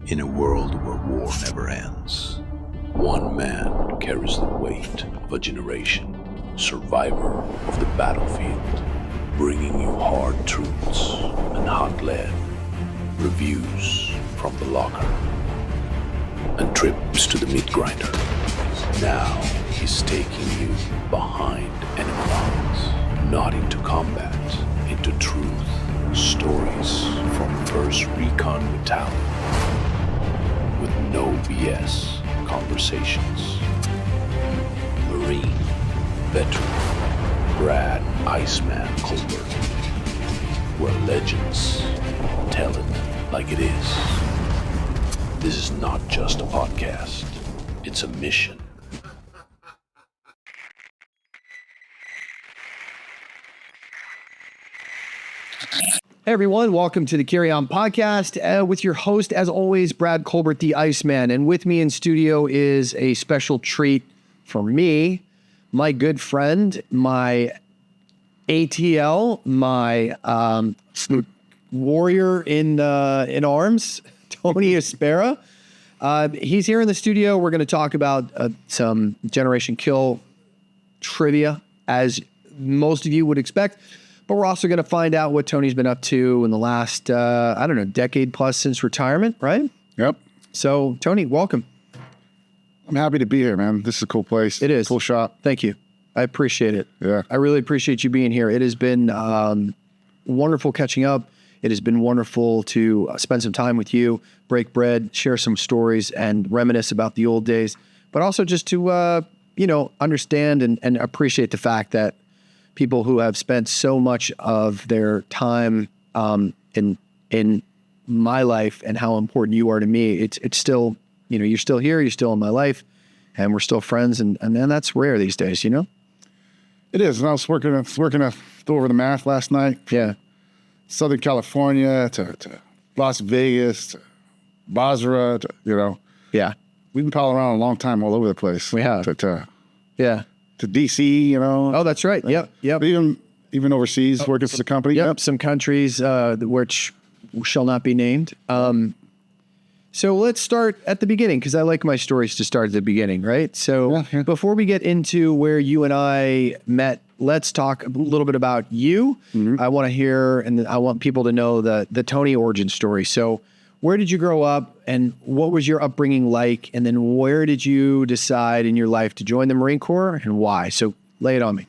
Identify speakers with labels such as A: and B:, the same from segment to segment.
A: In a world where war never ends, one man carries the weight of a generation, survivor of the battlefield, bringing you hard truths and hot lead, reviews from the locker, and trips to the meat grinder. Now he's taking you behind enemy lines, not into combat, into truth, stories from 1st Recon Battalion, with no BS conversations. Marine veteran Brad Iceman Colbert, where legends tell it like it is. This is not just a podcast, it's a mission.
B: Hey everyone, welcome to the Carry On Podcast with your host, as always, Brad Colbert, the Iceman. And with me in studio is a special treat for me, my good friend, my ATL, my warrior in arms, Tony Espera. He's here in the studio. We're going to talk about some Generation Kill trivia, as most of you would expect. But we're also going to find out what Tony's been up to in the last, decade plus since retirement, right?
C: Yep.
B: So, Tony, welcome.
C: I'm happy to be here, man. This is a cool place.
B: It is.
C: Cool shop.
B: Thank you. I appreciate it.
C: Yeah.
B: I really appreciate you being here. It has been wonderful catching up. It has been wonderful to spend some time with you, break bread, share some stories, and reminisce about the old days. But also just to, understand and appreciate the fact that people who have spent so much of their time in my life and how important you are to me, it's still, you're still here, you're still in my life, and we're still friends, and that's rare these days, you know?
C: It is. And I was working to go over the math last night.
B: Yeah.
C: Southern California to Las Vegas to Basra to,
B: Yeah.
C: We've been palling around a long time all over the place.
B: We have.
C: To DC,
B: Oh, that's right. Yep.
C: But even overseas, working for the company.
B: Yep. Some countries which shall not be named. So let's start at the beginning, because I like my stories to start at the beginning, right? So Before we get into where you and I met, let's talk a little bit about you. Mm-hmm. I want to hear, and I want people to know the Tony origin story. So where did you grow up, and what was your upbringing like? And then where did you decide in your life to join the Marine Corps, and why? So lay it on me.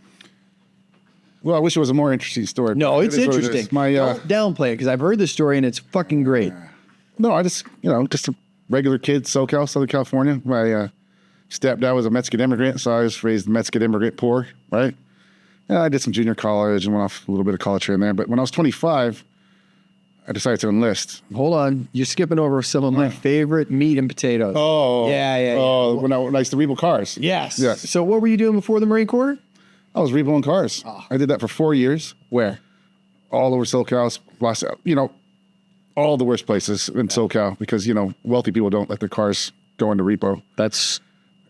C: Well, I wish it was a more interesting story.
B: No, it's interesting.
C: Don't
B: downplay it, because I've heard the story and it's fucking great.
C: No, I just, just a regular kid, SoCal, Southern California. My stepdad was a Mexican immigrant, so I was raised Mexican immigrant poor, right? Yeah, I did some junior college and went off a little bit of college here and there. But when I was 25, I decided to enlist.
B: Hold on. You're skipping over some of my favorite meat and potatoes.
C: Oh.
B: Yeah.
C: Oh, when I used to rebuild cars.
B: Yes. So what were you doing before the Marine Corps?
C: I was rebuilding cars. Oh. I did that for 4 years.
B: Where?
C: All over SoCal, all the worst places in SoCal, because, wealthy people don't let their cars go into repo.
B: That's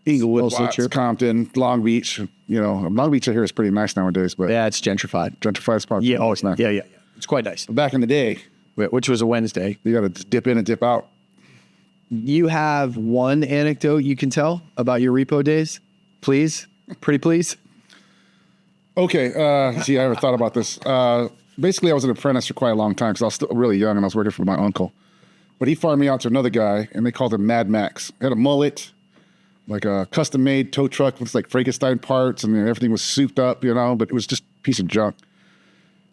C: Inglewood, Watts, Compton, Long Beach. Long Beach I hear is pretty nice nowadays, but
B: yeah, it's gentrified.
C: Gentrified spot.
B: Yeah.
C: Oh, it's nice.
B: Yeah. It's quite nice.
C: But back in the day,
B: which was a Wednesday,
C: you got to dip in and dip out.
B: You have one anecdote you can tell about your repo days, please? Pretty please.
C: Okay. I never thought about this. Basically, I was an apprentice for quite a long time because I was still really young and I was working for my uncle. But he farmed me out to another guy, and they called him Mad Max. He had a mullet, like a custom-made tow truck with like Frankenstein parts, and everything was souped up, but it was just a piece of junk.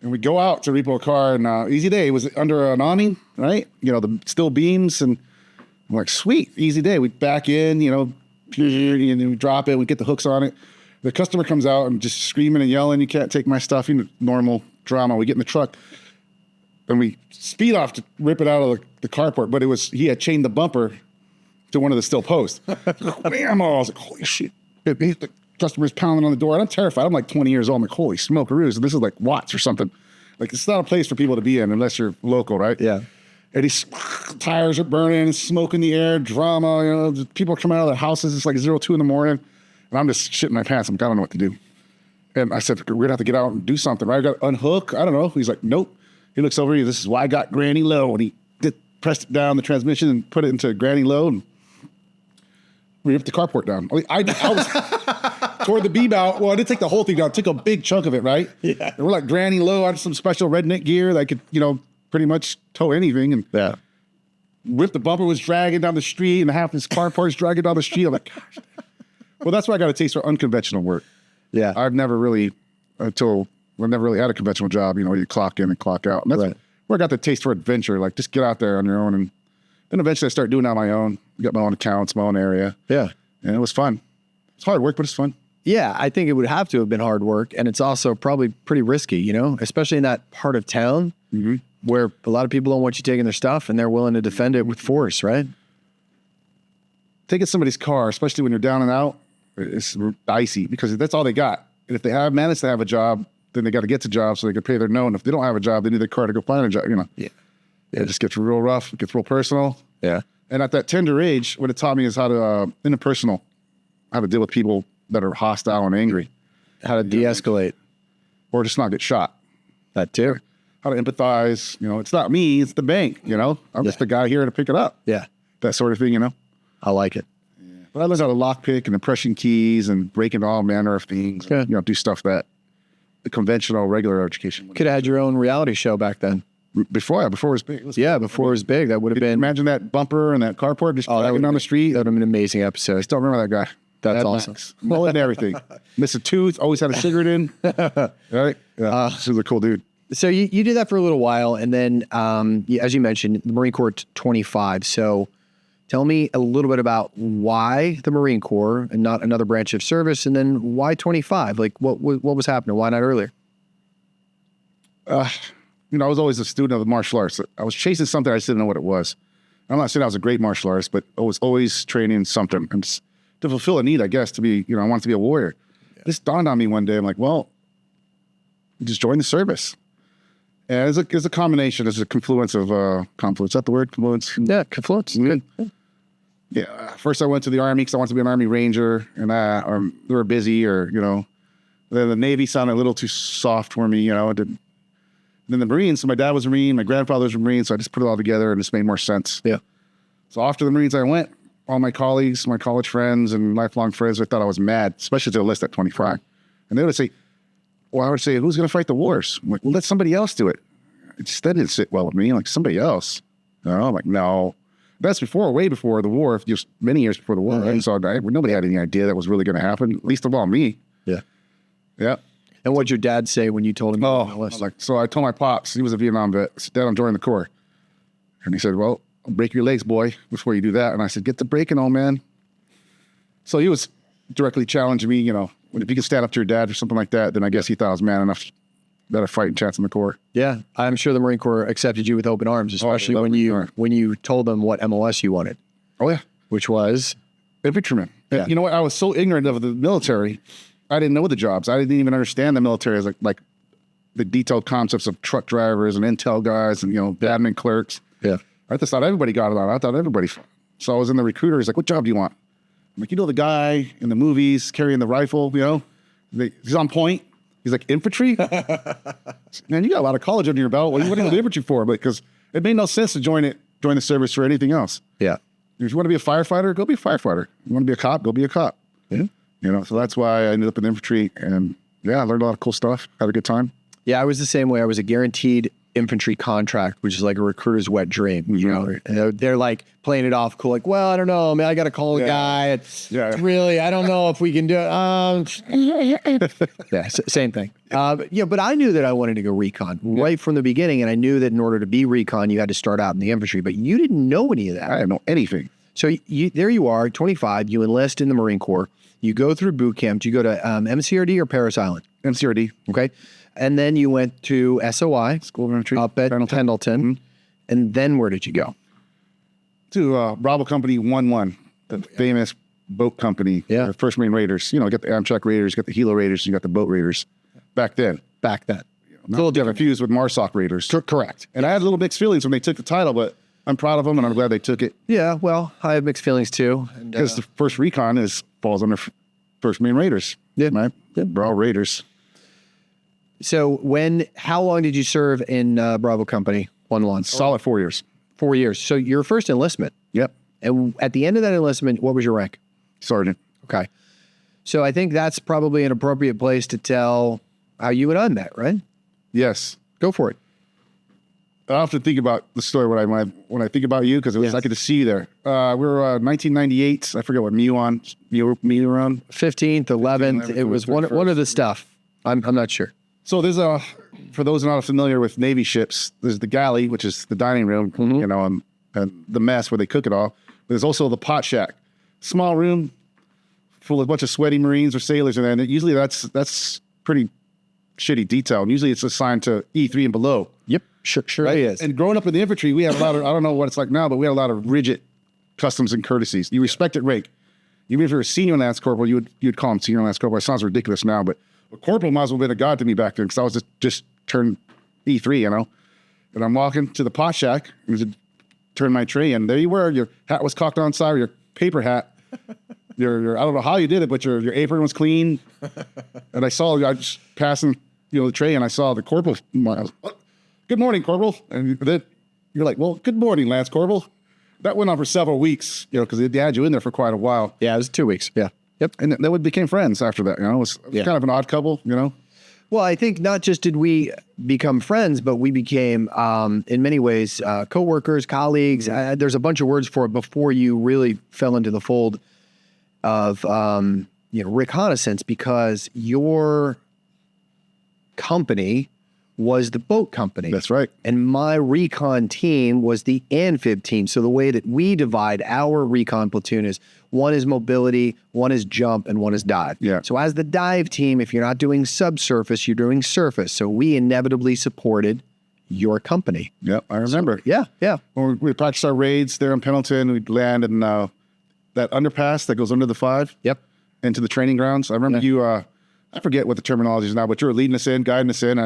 C: And we go out to repo a car, and easy day. It was under an awning, right? The steel beams, and I'm like, sweet, easy day. We back in, and then we drop it. We get the hooks on it. The customer comes out and just screaming and yelling, "You can't take my stuff!" Normal drama. We get in the truck, and we speed off to rip it out of the carport. But he had chained the bumper to one of the steel posts. Bam! I was like, holy shit! The customer's pounding on the door, and I'm terrified. I'm like 20 years old. I'm like, holy smokeroos! And this is like Watts or something. Like, it's not a place for people to be in unless you're local, right?
B: Yeah.
C: And these tires are burning, smoke in the air, drama. People are coming out of their houses. It's like 2 in the morning, and I'm just shitting my pants. I don't know what to do. And I said, we're gonna have to get out and do something, right? I got to unhook. I don't know. He's like, nope. He looks over here. This is why I got Granny Low, and he pressed it down the transmission and put it into granny low and ripped the carport down. I was toward the beam out. Well, I didn't take the whole thing down. I took a big chunk of it, right?
B: Yeah.
C: And we're like granny low. I had some special redneck gear that could, pretty much tow anything. And ripped the bumper, was dragging down the street, and half his carport was dragging down the street. I'm like, gosh. Well, that's why I got a taste for unconventional work.
B: Yeah.
C: I've never really had a conventional job. You clock in and clock out. And that's where I got the taste for adventure. Like, just get out there on your own. And then eventually I started doing it on my own. Got my own accounts, my own area. Yeah. And it was fun. It's hard work, but it's fun.
B: Yeah, I think it would have to have been hard work. And it's also probably pretty risky, especially in that part of town where a lot of people don't want you taking their stuff and they're willing to defend it with force, right?
C: Taking somebody's car, especially when you're down and out, it's dicey because that's all they got. And if they have managed to have a job, then they got to get to jobs so they can pay their note. And if they don't have a job, they need their car to go find a job, Yeah. It just gets real rough. It gets real personal.
B: Yeah.
C: And at that tender age, what it taught me is how to, interpersonal, how to deal with people that are hostile and angry.
B: How to de-escalate.
C: Or just not get shot.
B: That too.
C: How to empathize. It's not me, it's the bank, I'm just the guy here to pick it up.
B: Yeah.
C: That sort of thing,
B: I like it.
C: Yeah. But I learned how to lockpick and impression keys and break into all manner of things.
B: Okay.
C: And, do stuff that the conventional, regular education.
B: Could have had your own reality show back then.
C: Before it was big.
B: Before it was big. That would have been.
C: Imagine that bumper and that carport just driving down the street.
B: That would have been an amazing episode.
C: I still remember that guy.
B: That's awesome.
C: Mullet and everything. Missed a tooth, always had a cigarette in. Right? Yeah. This is a cool dude.
B: So you did that for a little while. And then, as you mentioned, the Marine Corps 25. So tell me a little bit about why the Marine Corps and not another branch of service. And then why 25? Like what was happening? Why not earlier?
C: I was always a student of the martial arts. I was chasing something I just didn't know what it was. I'm not saying I was a great martial artist, but I was always training something. And just to fulfill a need, I guess, to be, I wanted to be a warrior. Yeah. This dawned on me one day. I'm like, well, just join the service. And it's a combination. It's a confluence of, confluence. Is that the word? Confluence?
B: Yeah, confluence. Good.
C: Yeah. First I went to the Army because I wanted to be an Army Ranger and they were busy then the Navy sounded a little too soft for me, Then the Marines, so my dad was a Marine, my grandfather was a Marine, so I just put it all together and it just made more sense. Yeah. So after the Marines I went, all my colleagues, my college friends and lifelong friends, I thought I was mad, especially to enlist at 25. And they would say, I would say, who's going to fight the wars? I'm like, well, let somebody else do it. That didn't sit well with me. I'm like, somebody else? I'm like, no. That's way before the war, just many years before the war. Right? So nobody had any idea that was really going to happen, least of all me. Yeah. Yeah.
B: And what'd your dad say when you told him?
C: So I told my pops, he was a Vietnam vet. I said, Dad, I'm joining the Corps. And he said, well, I'll break your legs, boy, before you do that. And I said, get the breaking, old man. So he was directly challenging me, if you can stand up to your dad or something like that, then I guess he thought I was man enough that a fighting chance in the Corps. Yeah.
B: I'm sure the Marine Corps accepted you with open arms, especially when you told them what MOS you wanted.
C: Oh, yeah.
B: Which was?
C: Infantryman. Yeah. You know what? I was so ignorant of the military. I didn't know the jobs. I didn't even understand the military as like the detailed concepts of truck drivers and intel guys and, admin clerks. Yeah. I just thought everybody got it on. I thought everybody. So I was in the recruiter. He's like, what job do you want? I'm like, the guy in the movies carrying the rifle, he's on point. He's like, infantry? Man, you got a lot of college under your belt. What are you going to infantry for? Because it made no sense to join the service for anything else. Yeah. If you want to be a firefighter, go be a firefighter. You want to be a cop, go be a cop. Yeah. So that's why I ended up in infantry. And I learned a lot of cool stuff. Had a good time.
B: Yeah, I was the same way. I was a guaranteed infantry contract, which is like a recruiter's wet dream. They're like playing it off cool. Like, well, I don't know, man, I got to call the guy. It's really, I don't know if we can do it. Same thing. But I knew that I wanted to go recon right from the beginning. And I knew that in order to be recon, you had to start out in the infantry, but you didn't know any of that.
C: I didn't know anything.
B: So there you are, 25, you enlist in the Marine Corps. You go through boot camp. Do you go to MCRD or Paris Island?
C: MCRD.
B: Okay. And then you went to SOI,
C: School of Infantry,
B: up at Pendleton. Mm-hmm. And then where did you go?
C: To Bravo Company 1-1, the famous boat company. Yeah. The First Marine Raiders. You got the Amtrak Raiders, you got the Hilo Raiders, you got the boat Raiders. Back then.
B: It's
C: a little different. Confused with MARSOC Raiders.
B: Correct.
C: And I had a little mixed feelings when they took the title, but I'm proud of them and I'm glad they took it.
B: Yeah, well, I have mixed feelings too.
C: Because the first recon falls under First Marine Raiders. Yeah. Right? Yeah. We're all Raiders.
B: So how long did you serve in Bravo Company 1-1?
C: Solid 4 years.
B: 4 years. So your first enlistment.
C: Yep.
B: And at the end of that enlistment, what was your rank?
C: Sergeant.
B: Okay. So I think that's probably an appropriate place to tell how you and I met, right?
C: Yes.
B: Go for it.
C: I often think about the story when I think about you, because I could see you there. We were 1998. I forget what MEU were on.
B: 15th, 11th. It was one of the stuff. I'm not sure.
C: So there's for those not familiar with Navy ships, there's the galley, which is the dining room, and the mess where they cook it all. There's also the pot shack, small room full of a bunch of sweaty Marines or sailors, and then usually that's pretty shitty detail. And usually it's assigned to E3 and below.
B: Yep, sure
C: Right?
B: it is.
C: And growing up in the infantry, we had a lot of, I don't know what it's like now, but we had a lot of rigid customs and courtesies. You respected rank. Even if you're a senior Lance Corporal, you'd call him senior Lance Corporal. It sounds ridiculous now, but a corporal might as well have been a god to me back then, because I was just turned E3, And I'm walking to the pot shack, and turn my tray, and there you were. Your hat was cocked on side, your paper hat. Your I don't know how you did it, but your apron was clean. And I was passing, the tray, and I saw the corporal. I was, good morning, Corporal. And then you're like, well, good morning, Lance Corporal. That went on for several weeks, because they had you in there for quite a while.
B: Yeah, it was 2 weeks. Yeah. Yep.
C: And then we became friends after that. It was kind of an odd couple,
B: Well, I think not just did we become friends, but we became, in many ways, coworkers, colleagues. There's a bunch of words for it before you really fell into the fold of, reconnaissance, because your company was the boat company.
C: That's right.
B: And my recon team was the amphib team. So the way that we divide our recon platoon is one is mobility, one is jump, and one is dive.
C: Yeah.
B: So as the dive team, if you're not doing subsurface, you're doing surface. So we inevitably supported your company.
C: Yep, I remember.
B: Yeah.
C: When we practiced our raids there in Pendleton, we'd land in that underpass that goes under the 5.
B: Yep.
C: Into the training grounds. I remember you, I forget what the terminology is now, but you were leading us in, guiding us in.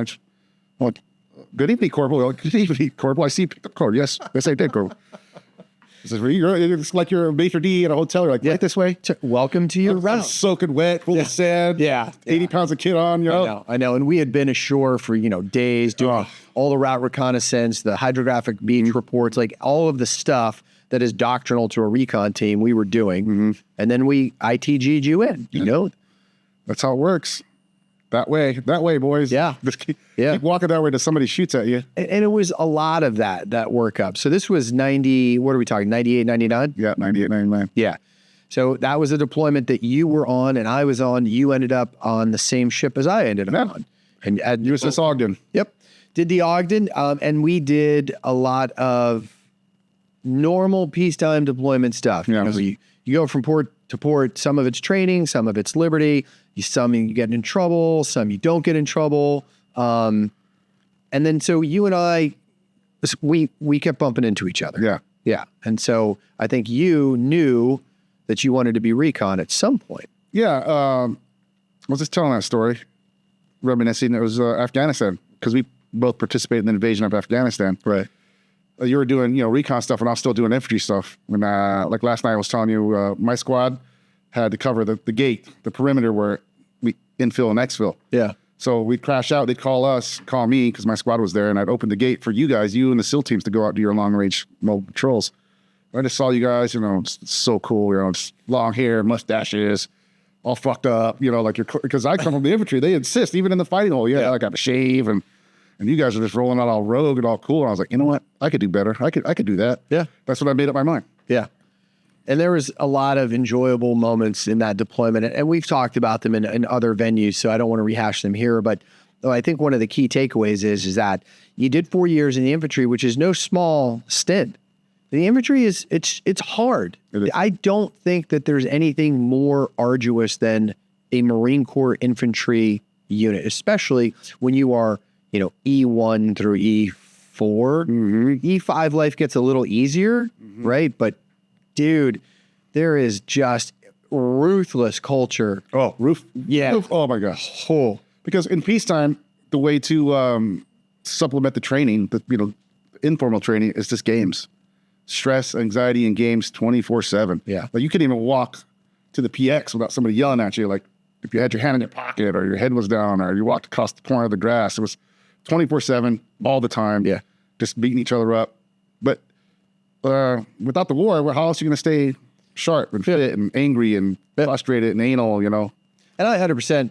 C: Good evening, Corporal. Good evening, Corporal. I see you picked up code. Yes, I did, Corporal. It's like you're a maitre d' at a hotel. You're like, right this way.
B: Welcome to your route.
C: Soaking wet, full of sand.
B: Yeah.
C: 80 pounds of kit on.
B: I know. And we had been ashore for, days doing all the route reconnaissance, the hydrographic beach reports, like all of the stuff that is doctrinal to a recon team we were doing. And then we ITG'd you in,
C: That's how it works. That way, boys.
B: Yeah.
C: Just keep walking that way till somebody shoots at you.
B: And it was a lot of that workup. So this was 90, what are we talking, 98, 99?
C: Yeah, 98, 99.
B: Yeah. So that was a deployment that you were on and I was on. You ended up on the same ship as I ended up on. And at
C: USS Ogden.
B: Yep. Did the Ogden. And we did a lot of normal peacetime deployment stuff.
C: Yeah.
B: You go from port to port. Some of it's training, some of it's liberty. Some you get in trouble, some you don't get in trouble. And then so you and I, we kept bumping into each other.
C: Yeah.
B: Yeah. And so I think you knew that you wanted to be recon at some point.
C: Yeah. I was just telling that story, reminiscing. It was Afghanistan, because we both participated in the invasion of Afghanistan.
B: Right.
C: You were doing, recon stuff, and I was still doing infantry stuff. When, like last night I was telling you, my squad had to cover the gate, the perimeter where we infill and exfil.
B: Yeah.
C: So we'd crash out. They'd call me, because my squad was there, and I'd open the gate for you guys, you and the SEAL teams, to go out and do your long-range mobile patrols. I just saw you guys, it's so cool, just long hair, mustaches, all fucked up, because I come from the infantry. They insist, even in the fighting hole, I got to shave, and you guys are just rolling out all rogue and all cool. And I was like, you know what? I could do better. I could do that.
B: Yeah.
C: That's what I made up my mind.
B: Yeah. And there was a lot of enjoyable moments in that deployment, and we've talked about them in other venues, so I don't want to rehash them here. But I think one of the key takeaways is that you did 4 years in the infantry, which is no small stint. The infantry it's hard. I don't think that there's anything more arduous than a Marine Corps infantry unit, especially when you are, E1 through E4. E5 life gets a little easier, right? But dude, there is just ruthless culture.
C: Oh,
B: Yeah.
C: Oh my gosh. Oh. Because in peacetime, the way to supplement the training, the informal training, is just games. Stress, anxiety, and games 24/7.
B: Yeah.
C: Like you couldn't even walk to the PX without somebody yelling at you. Like if you had your hand in your pocket, or your head was down, or you walked across the corner of the grass, it was 24/7 all the time.
B: Yeah.
C: Just beating each other up. But without the war, how else are you going to stay sharp and fit and angry and frustrated and anal, you know?
B: And I 100%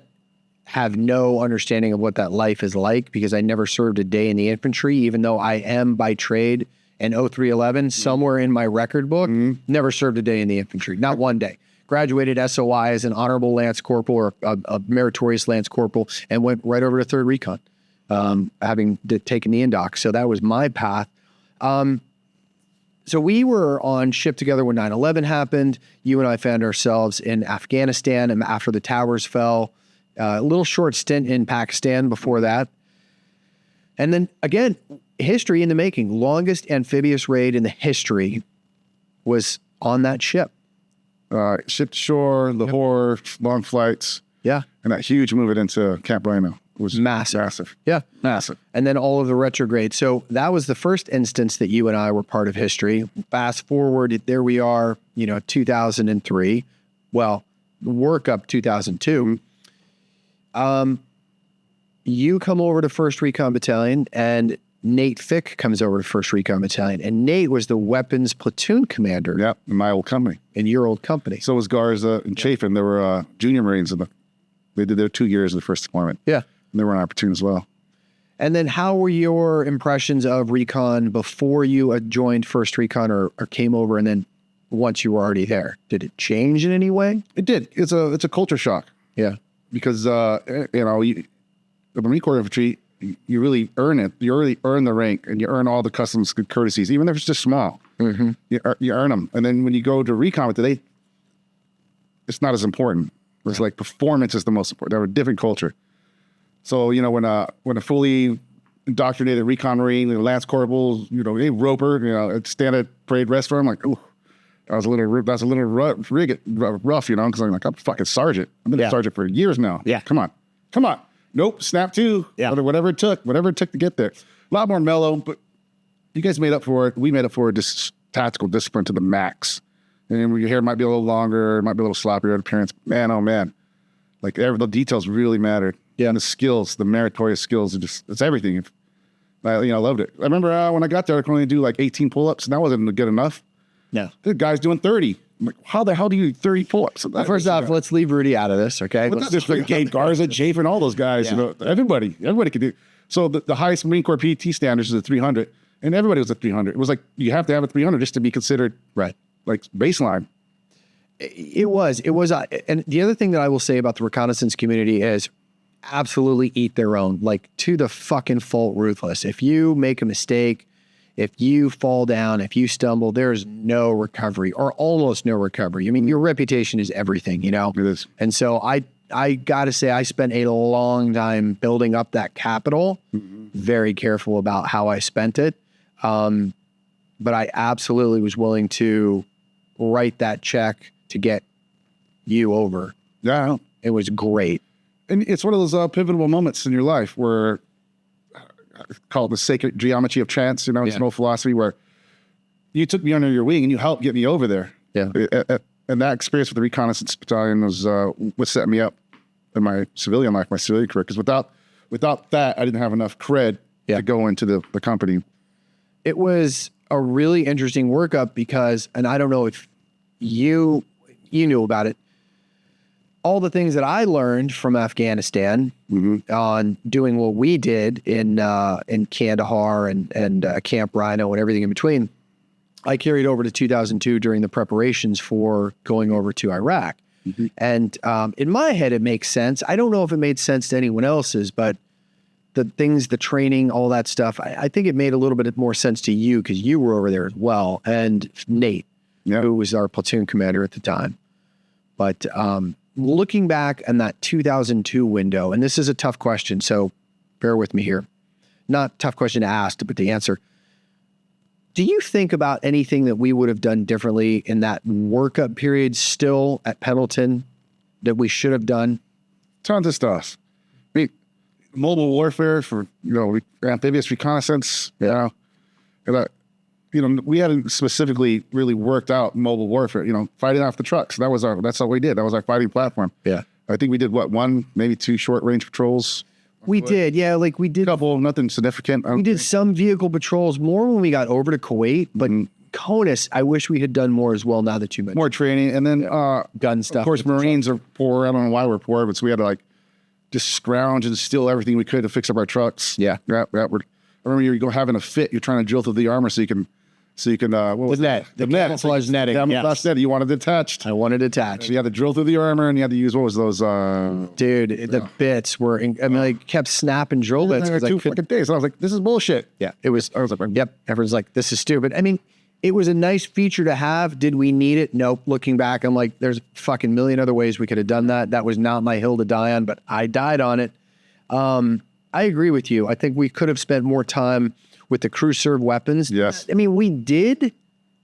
B: have no understanding of what that life is like because I never served a day in the infantry, even though I am by trade an 0311 somewhere in my record book, never served a day in the infantry, not one day. Graduated SOI as an honorable Lance Corporal or a meritorious Lance Corporal and went right over to 3rd Recon, having taken the indoc. So that was my path. So we were on ship together when 9/11 happened. You and I found ourselves in Afghanistan and after the towers fell. A little short stint in Pakistan before that. And then again, history in the making. Longest amphibious raid in the history was on that ship.
C: Ship to shore, Lahore, long flights.
B: Yeah.
C: And that huge move it into Camp Rhino was
B: massive.
C: Yeah. Massive.
B: And then all of the retrograde. So that was the first instance that you and I were part of history. Fast forward, there we are, 2003. Well, work up 2002. You come over to 1st Recon Battalion and Nate Fick comes over to 1st Recon Battalion. And Nate was the weapons platoon commander.
C: Yeah, in my old company.
B: In your old company.
C: So was Garza and Chafin. They were junior Marines. They did their 2 years of the first deployment.
B: Yeah.
C: And they were on our platoon as well.
B: And then how were your impressions of Recon before you joined 1st Recon or came over and then once you were already there? Did it change in any way?
C: It did. It's a culture shock.
B: Yeah.
C: Because, the Marine Corps infantry, you really earn it. You really earn the rank and you earn all the customs courtesies, even if it's just small. Mm-hmm. You earn them. And then when you go to recon today, it's not as important. It's like performance is the most important. They have a different culture. So, when a fully indoctrinated Recon Marine, Lance Corporals, hey, Roper, at standard parade rest for him, like, ooh, that's a little rough, because I'm like, I'm a fucking sergeant. I've been a sergeant for years now.
B: Yeah.
C: Come on. Nope, snap two.
B: Yeah.
C: Whatever it took to get there. A lot more mellow, but you guys made up for it. We made up for it, just tactical discipline to the max. And your hair might be a little longer, it might be a little sloppier appearance. Man, oh man. Like the details really mattered. Yeah. And the skills, the meritorious skills, it's everything. I loved it. I remember when I got there, I could only do like 18 pull-ups, and that wasn't good enough.
B: No.
C: The guy's doing 30. I'm like, how the hell do you do 30 pull-ups?
B: Well, first off, let's leave Rudy out of this, okay?
C: Just like Garza, Chafin, all those guys, everybody could do. So the highest Marine Corps PT standards is a 300, and everybody was at 300. It was like, you have to have a 300 just to be considered like baseline.
B: It was, and the other thing that I will say about the reconnaissance community is absolutely eat their own, like to the fucking fault ruthless. If you make a mistake, if you fall down, if you stumble, there's no recovery or almost no recovery. I mean, your reputation is everything, It
C: is.
B: And so I got to say, I spent a long time building up that capital, very careful about how I spent it. But I absolutely was willing to write that check to get you over.
C: Yeah.
B: It was great.
C: And it's one of those pivotal moments in your life where called the sacred geometry of chance, it's an old philosophy where you took me under your wing and you helped get me over there.
B: Yeah.
C: And that experience with the reconnaissance battalion was what set me up in my civilian life, my civilian career. Because without that, I didn't have enough cred to go into the company.
B: It was a really interesting workup because, and I don't know if you knew about it, all the things that I learned from Afghanistan on doing what we did in Kandahar and Camp Rhino and everything in between, I carried over to 2002 during the preparations for going over to Iraq. And in my head, it makes sense. I don't know if it made sense to anyone else's, but the things, the training, all that stuff, I think it made a little bit more sense to you because you were over there as well. And Nate, who was our platoon commander at the time. But looking back on that 2002 window, and this is a tough question, so bear with me here. Not tough question to ask, but to answer. Do you think about anything that we would have done differently in that workup period still at Pendleton that we should have done?
C: Tons of stuff. I mean, mobile warfare for, amphibious reconnaissance, we hadn't specifically really worked out mobile warfare, fighting off the trucks. That's what we did. That was our fighting platform.
B: Yeah.
C: I think we did one, maybe two short range patrols.
B: We did. Yeah. Like we did.
C: A couple, nothing significant.
B: We did some vehicle patrols more when we got over to Kuwait, but CONUS, I wish we had done more as well now that you mentioned.
C: More training. And then
B: gun stuff.
C: Of course, Marines are poor. I don't know why we're poor, but so we had to like just scrounge and steal everything we could to fix up our trucks.
B: Yeah.
C: I remember you go having a fit. You're trying to drill through the armor so you can what was
B: The net. The camouflage netting.
C: Camouflage netting. You wanted it attached.
B: I wanted attached.
C: So you had to drill through the armor and you had to use, what was those?
B: Dude, the bits were, I kept snapping drill bits.
C: Like 2 fucking days. And I was like, this is bullshit.
B: Yeah, I was like, yep. Everyone's like, this is stupid. I mean, it was a nice feature to have. Did we need it? Nope. Looking back, I'm like, there's a fucking million other ways we could have done that. That was not my hill to die on, but I died on it. I agree with you. I think we could have spent more time with the crew serve weapons.
C: Yes.
B: I mean, we did,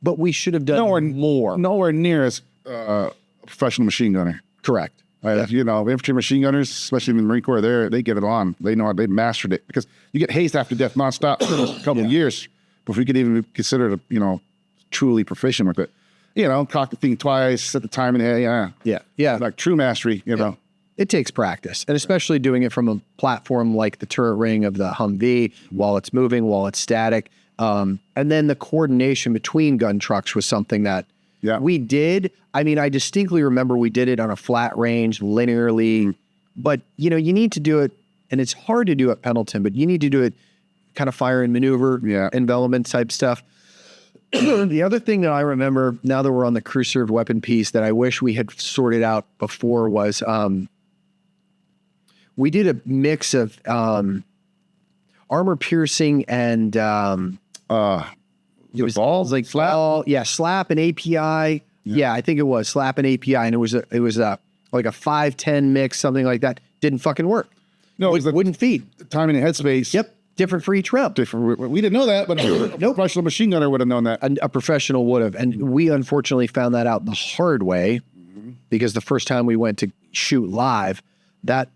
B: but we should have done more.
C: Nowhere near as a professional machine gunner.
B: Correct.
C: You know, infantry machine gunners, especially in the Marine Corps, they get it on. They know they mastered it because you get hazed after death nonstop for a couple of years before you could even be considered, truly proficient with it. You know, cock the thing twice, set the time in the head.
B: Yeah.
C: Like true mastery, you know.
B: It takes practice, and especially doing it from a platform like the turret ring of the Humvee while it's moving, while it's static. And then the coordination between gun trucks was something that we did. I mean, I distinctly remember we did it on a flat range linearly, but you need to do it, and it's hard to do at Pendleton, but you need to do it kind of fire and maneuver, envelopment type stuff. The other thing that I remember now that we're on the crew served weapon piece that I wish we had sorted out before was, we did a mix of armor piercing and it was
C: balls like slap.
B: Slap and API. Yeah, I think it was slap and API, and it was like a 5-10 mix, something like that. Didn't fucking work.
C: No, it
B: wouldn't feed.
C: Timing and headspace.
B: Yep, different for each round.
C: Different. We didn't know that, but a professional machine gunner would have known that.
B: A professional would have, and we unfortunately found that out the hard way because the first time we went to shoot live, that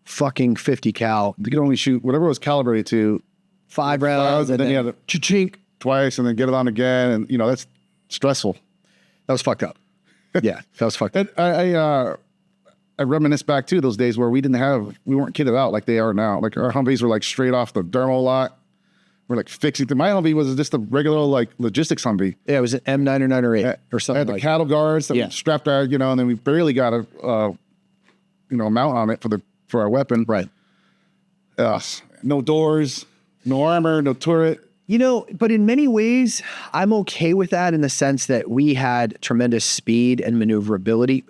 B: fucking 50 cal.
C: You could only shoot whatever it was calibrated to
B: 5 rounds, and then
C: you had to
B: cha-chink
C: twice, and then get it on again, and that's stressful.
B: That was fucked up. Yeah, that was fucked up.
C: I reminisce back to those days where we weren't kitted out like they are now. Like our Humvees were like straight off the dermo lot. We're like fixing things. My Humvee was just a regular like logistics Humvee.
B: Yeah, it was an M9 or 9 or 8 or something.
C: I had the cattle guards that we strapped our, and then we barely got a mount on it for our weapon.
B: Right.
C: No doors, no armor, no turret.
B: But in many ways, I'm okay with that in the sense that we had tremendous speed and maneuverability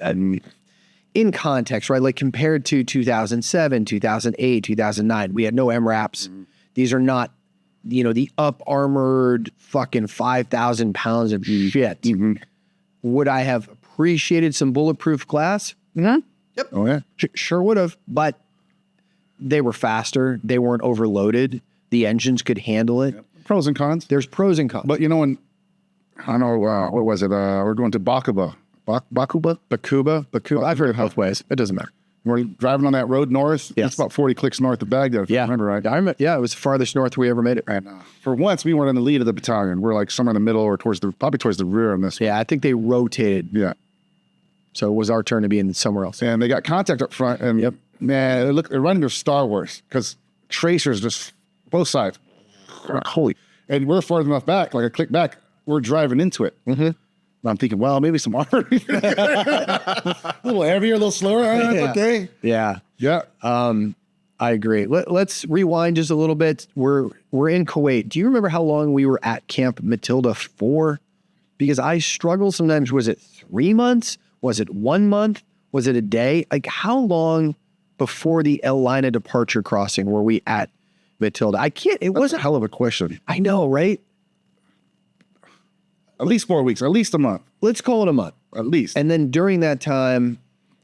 B: in context, right? Like compared to 2007, 2008, 2009, we had no MRAPs. These are not, the up-armored fucking 5,000 pounds of shit. Would I have appreciated some bulletproof glass? Yep.
C: Oh, yeah.
B: Sure would have, but they were faster. They weren't overloaded. The engines could handle it.
C: Yep. Pros and cons.
B: There's pros and cons.
C: But when, I don't know, what was it? We're going to Bakuba.
B: Bakuba. I've heard it both ways. It doesn't matter.
C: We're driving on that road north.
B: Yes.
C: It's about 40 clicks north of Baghdad, if I remember right.
B: It was the farthest north we ever made it.
C: And for once, we weren't in the lead of the battalion. We're like somewhere in the middle or probably towards the rear on this one.
B: Yeah, I think they rotated.
C: Yeah.
B: So it was our turn to be in somewhere else.
C: And they got contact up front. And man, they're running their Star Wars because tracers just both sides. Holy. And we're far enough back, like a click back, we're driving into it. And I'm thinking, well, maybe some armor. A little heavier, a little slower. That's okay.
B: Yeah.
C: Yeah.
B: I agree. Let's rewind just a little bit. We're in Kuwait. Do you remember how long we were at Camp Matilda for? Because I struggle sometimes. Was it 3 months? Was it 1 month? Was it a day? Like how long before the El Lina departure crossing were we at Matilda? It was
C: a hell of a question.
B: I know, right?
C: At least 4 weeks, at least a month.
B: Let's call it a month.
C: At least.
B: And then during that time,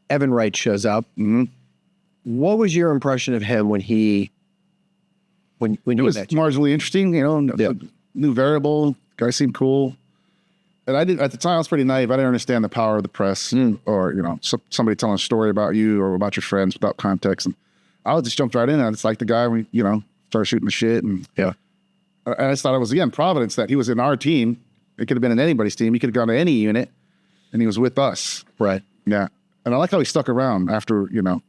B: Evan Wright shows up. What was your impression of him when he
C: it was marginally interesting, new variable, guy seemed cool. And at the time, I was pretty naive. I didn't understand the power of the press or, somebody telling a story about you or about your friends without context. And I just jumped right in. And it's like the guy, started shooting the shit. And I just thought it was, again, Providence that he was in our team. It could have been in anybody's team. He could have gone to any unit and he was with us.
B: Right.
C: Yeah. And I like how he stuck around after, a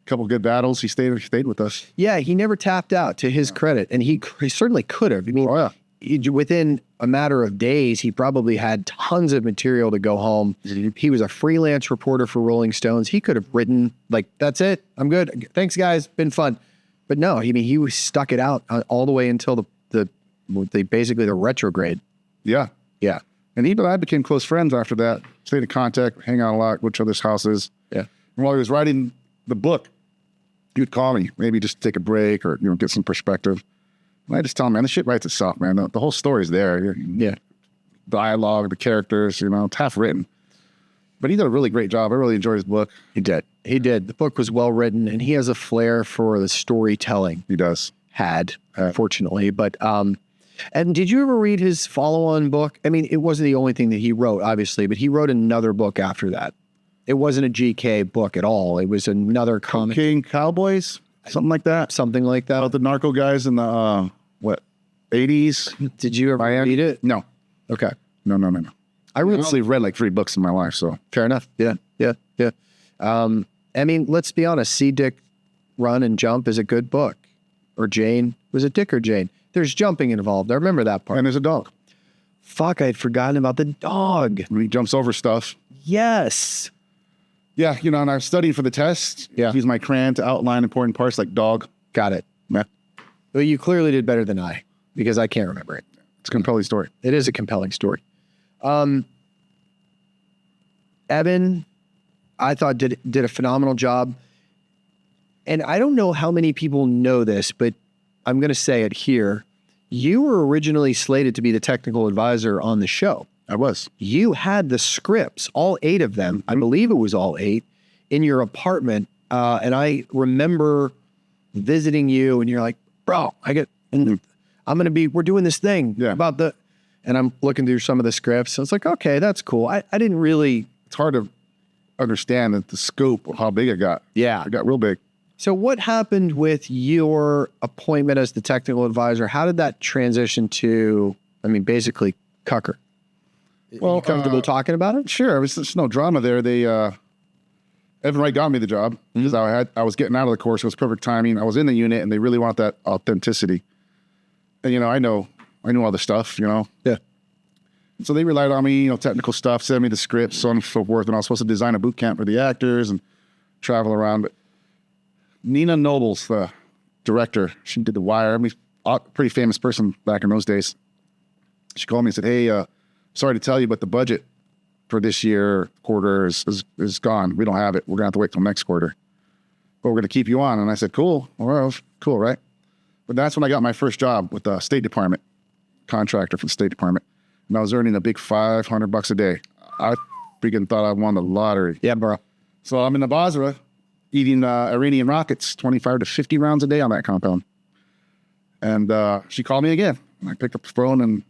C: couple of good battles. He stayed with us.
B: Yeah. He never tapped out to his credit. And he certainly could have. I mean, within a matter of days, he probably had tons of material to go home. He was a freelance reporter for Rolling Stones. He could have written like, that's it. I'm good. Thanks, guys. Been fun. But no, I mean, he was stuck it out all the way until basically the retrograde.
C: Yeah.
B: Yeah.
C: And he and I became close friends after that. Stayed in contact, hang out a lot, go to each other's houses.
B: Yeah.
C: And while he was writing the book, he would call me, maybe just take a break or, get some perspective. And I just tell him, man, this shit writes itself, man. The whole story's there.
B: Yeah.
C: Dialogue, the characters, it's half written. But he did a really great job. I really enjoyed his book.
B: He did. The book was well written, and he has a flair for the storytelling.
C: He does.
B: Fortunately. But, and did you ever read his follow-on book? I mean, it wasn't the only thing that he wrote, obviously, but he wrote another book after that. It wasn't a GK book at all. It was another comic.
C: King Cowboys? Something like that.
B: Something like that.
C: About the narco guys in the, 80s?
B: Did you ever read it?
C: No.
B: Okay.
C: No. I really read like 3 books in my life, so.
B: Fair enough. Yeah. I mean, let's be honest. See Dick Run and Jump is a good book. Or Jane. Was it Dick or Jane? There's jumping involved. I remember that part.
C: And there's a dog.
B: Fuck, I had forgotten about the dog.
C: When he jumps over stuff.
B: Yes.
C: Yeah, and I was studying for the test.
B: Yeah.
C: Use my crayon to outline important parts like dog.
B: Got it.
C: Yeah.
B: Well, you clearly did better than I, because I can't remember it.
C: It's a compelling story.
B: It is a compelling story. Evan, I thought did a phenomenal job. And I don't know how many people know this, but I'm going to say it here. You were originally slated to be the technical advisor on the show.
C: I was.
B: You had the scripts, all 8 of them. I believe it was all 8, in your apartment. And I remember visiting you, and you're like, bro, we're doing this thing about and I'm looking through some of the scripts. So it's like, okay, that's cool. I didn't really.
C: It's hard to understand the scope of how big it got.
B: Yeah.
C: It got real big.
B: So what happened with your appointment as the technical advisor? How did that transition to, basically Cucker? Well, you comfortable talking about it?
C: Sure. There's no drama there. They, Evan Wright got me the job because I was getting out of the course. It was perfect timing. I was in the unit, and they really want that authenticity. And, I knew all the stuff,
B: Yeah.
C: So they relied on me, technical stuff, send me the scripts, so on and so forth. And I was supposed to design a boot camp for the actors and travel around. But Nina Noble's the director. She did The Wire. Pretty famous person back in those days. She called me and said, hey, sorry to tell you, but the budget for this year quarter is gone. We don't have it. We're going to have to wait till next quarter. But we're going to keep you on. And I said, cool. Well, cool, right? But that's when I got my first job with the State Department, contractor for the State Department. And I was earning a big $500 a day. I freaking thought I won the lottery.
B: Yeah, bro.
C: So I'm in the Basra eating Iranian rockets, 25 to 50 rounds a day on that compound. And she called me again. And I picked up the phone and,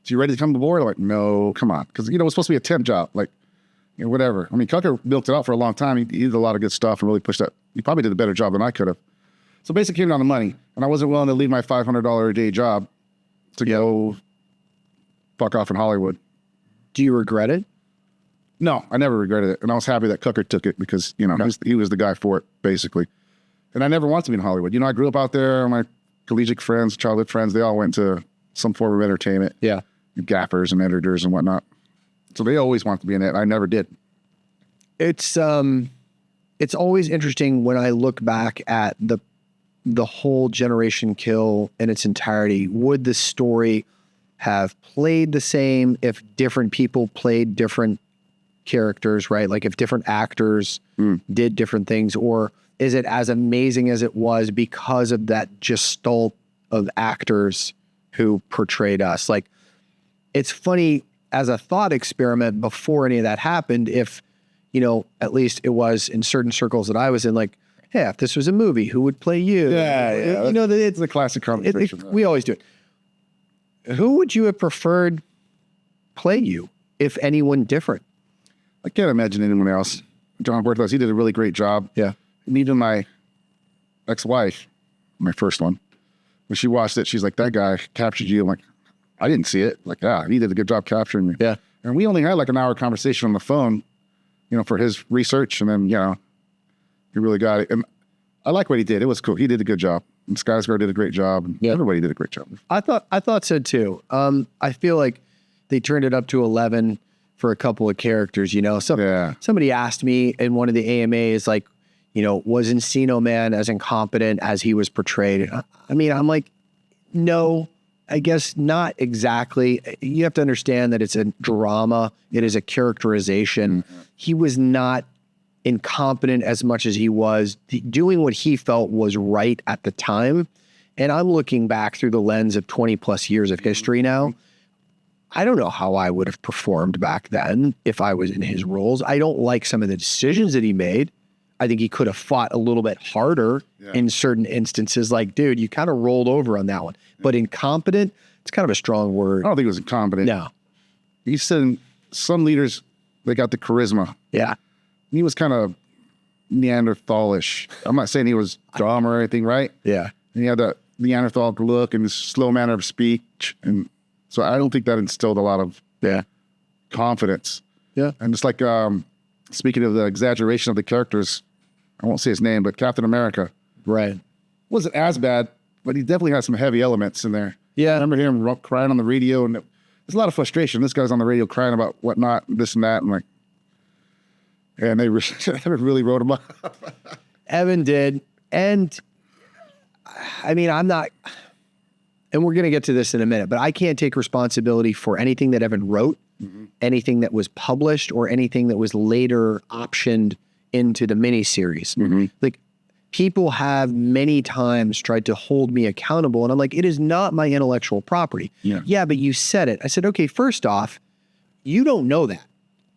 C: so you ready to come aboard? I'm like, no, come on. Because, it was supposed to be a temp job. Like, whatever. Cucker milked it out for a long time. He did a lot of good stuff and really pushed that. He probably did a better job than I could have. So basically came down to money. And I wasn't willing to leave my $500 a day job to go fuck off in Hollywood.
B: Do you regret it?
C: No, I never regretted it. And I was happy that Cucker took it because, he was the guy for it, basically. And I never wanted to be in Hollywood. I grew up out there. My collegiate friends, childhood friends, they all went to some form of entertainment.
B: Yeah.
C: Gaffers and editors and whatnot. So they always wanted to be in it. I never did.
B: It's always interesting when I look back at the whole Generation Kill in its entirety. Would the story have played the same if different people played different characters, right? Like if different actors did different things, or is it as amazing as it was because of that gestalt of actors who portrayed us? Like, it's funny as a thought experiment before any of that happened, if, at least it was in certain circles that I was in, like, hey, if this was a movie, who would play you?
C: Yeah.
B: It's
C: a classic conversation.
B: We always do it. Who would you have preferred play you, if anyone different?
C: I can't imagine anyone else. John Berthelus, he did a really great job.
B: Yeah.
C: And even my ex-wife, my first one, when she watched it, she's like, that guy captured you. I'm like, I didn't see it. Like, he did a good job capturing me.
B: Yeah.
C: And we only had like an hour conversation on the phone, for his research. And then, he really got it. And I like what he did. It was cool. He did a good job. And Skyscraper did a great job. And everybody did a great job.
B: I thought so too. I feel like they turned it up to 11 for a couple of characters, you know. Somebody asked me in one of the AMAs, like, you know, was Encino Man as incompetent as he was portrayed? I mean, I'm like, no, I guess not exactly. You have to understand that it's a drama. It is a characterization. He was not incompetent as much as he was doing what he felt was right at the time. And I'm looking back through the lens of 20 plus years of history now. I don't know how I would have performed back then if I was in his roles. I don't like some of the decisions that he made. I think he could have fought a little bit harder in certain instances. Like, dude, you kind of rolled over on that one. But incompetent, it's kind of a strong word.
C: I don't think he was incompetent.
B: No.
C: He said some leaders, they got the charisma.
B: Yeah.
C: He was kind of Neanderthalish. I'm not saying he was dumb or anything, right?
B: Yeah.
C: And he had that Neanderthal look and his slow manner of speech. And so I don't think that instilled a lot of confidence.
B: Yeah.
C: And it's like, speaking of the exaggeration of the characters, I won't say his name, but Captain America.
B: Right.
C: Wasn't as bad, but he definitely had some heavy elements in there.
B: Yeah.
C: I remember hearing him crying on the radio, and there's a lot of frustration. This guy's on the radio crying about whatnot, this and that, and like, and they really wrote him up.
B: Evan did. And I mean, I'm not, and we're going to get to this in a minute, but I can't take responsibility for anything that Evan wrote, anything that was published, or anything that was later optioned into the miniseries. Like, people have many times tried to hold me accountable, and I'm like, it is not my intellectual property. Yeah, but you said it. I said, okay, first off, you don't know that.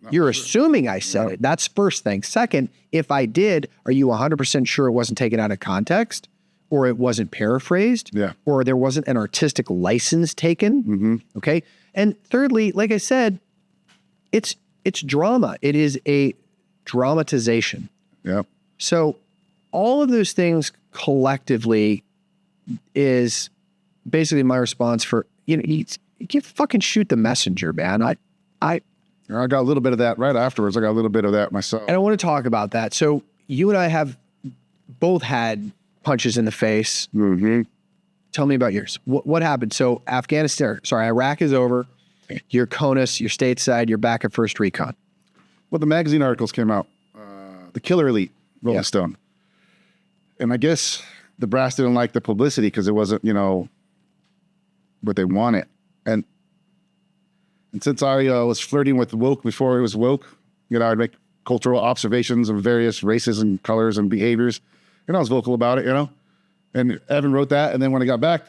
B: You're assuming I said it. That's first thing. Second, if I did, are you 100% sure it wasn't taken out of context, or it wasn't paraphrased, or there wasn't an artistic license taken? Okay. And thirdly, like I said, it's drama. It is a dramatization. So all of those things collectively is basically my response for, you know, you fucking shoot the messenger, man. I
C: got a little bit of that right afterwards. I got a little bit of that myself.
B: And I want to talk about that. So you and I have both had punches in the face. Tell me about yours. What happened? So Iraq is over. You're CONUS, you're stateside, you're back at First Recon.
C: Well, the magazine articles came out. The Killer Elite, Rolling Stone. And I guess the brass didn't like the publicity because it wasn't, you know, what they wanted. And since I was flirting with woke before it was woke, you know, I'd make cultural observations of various races and colors and behaviors. And I was vocal about it, you know. And Evan wrote that. And then when I got back,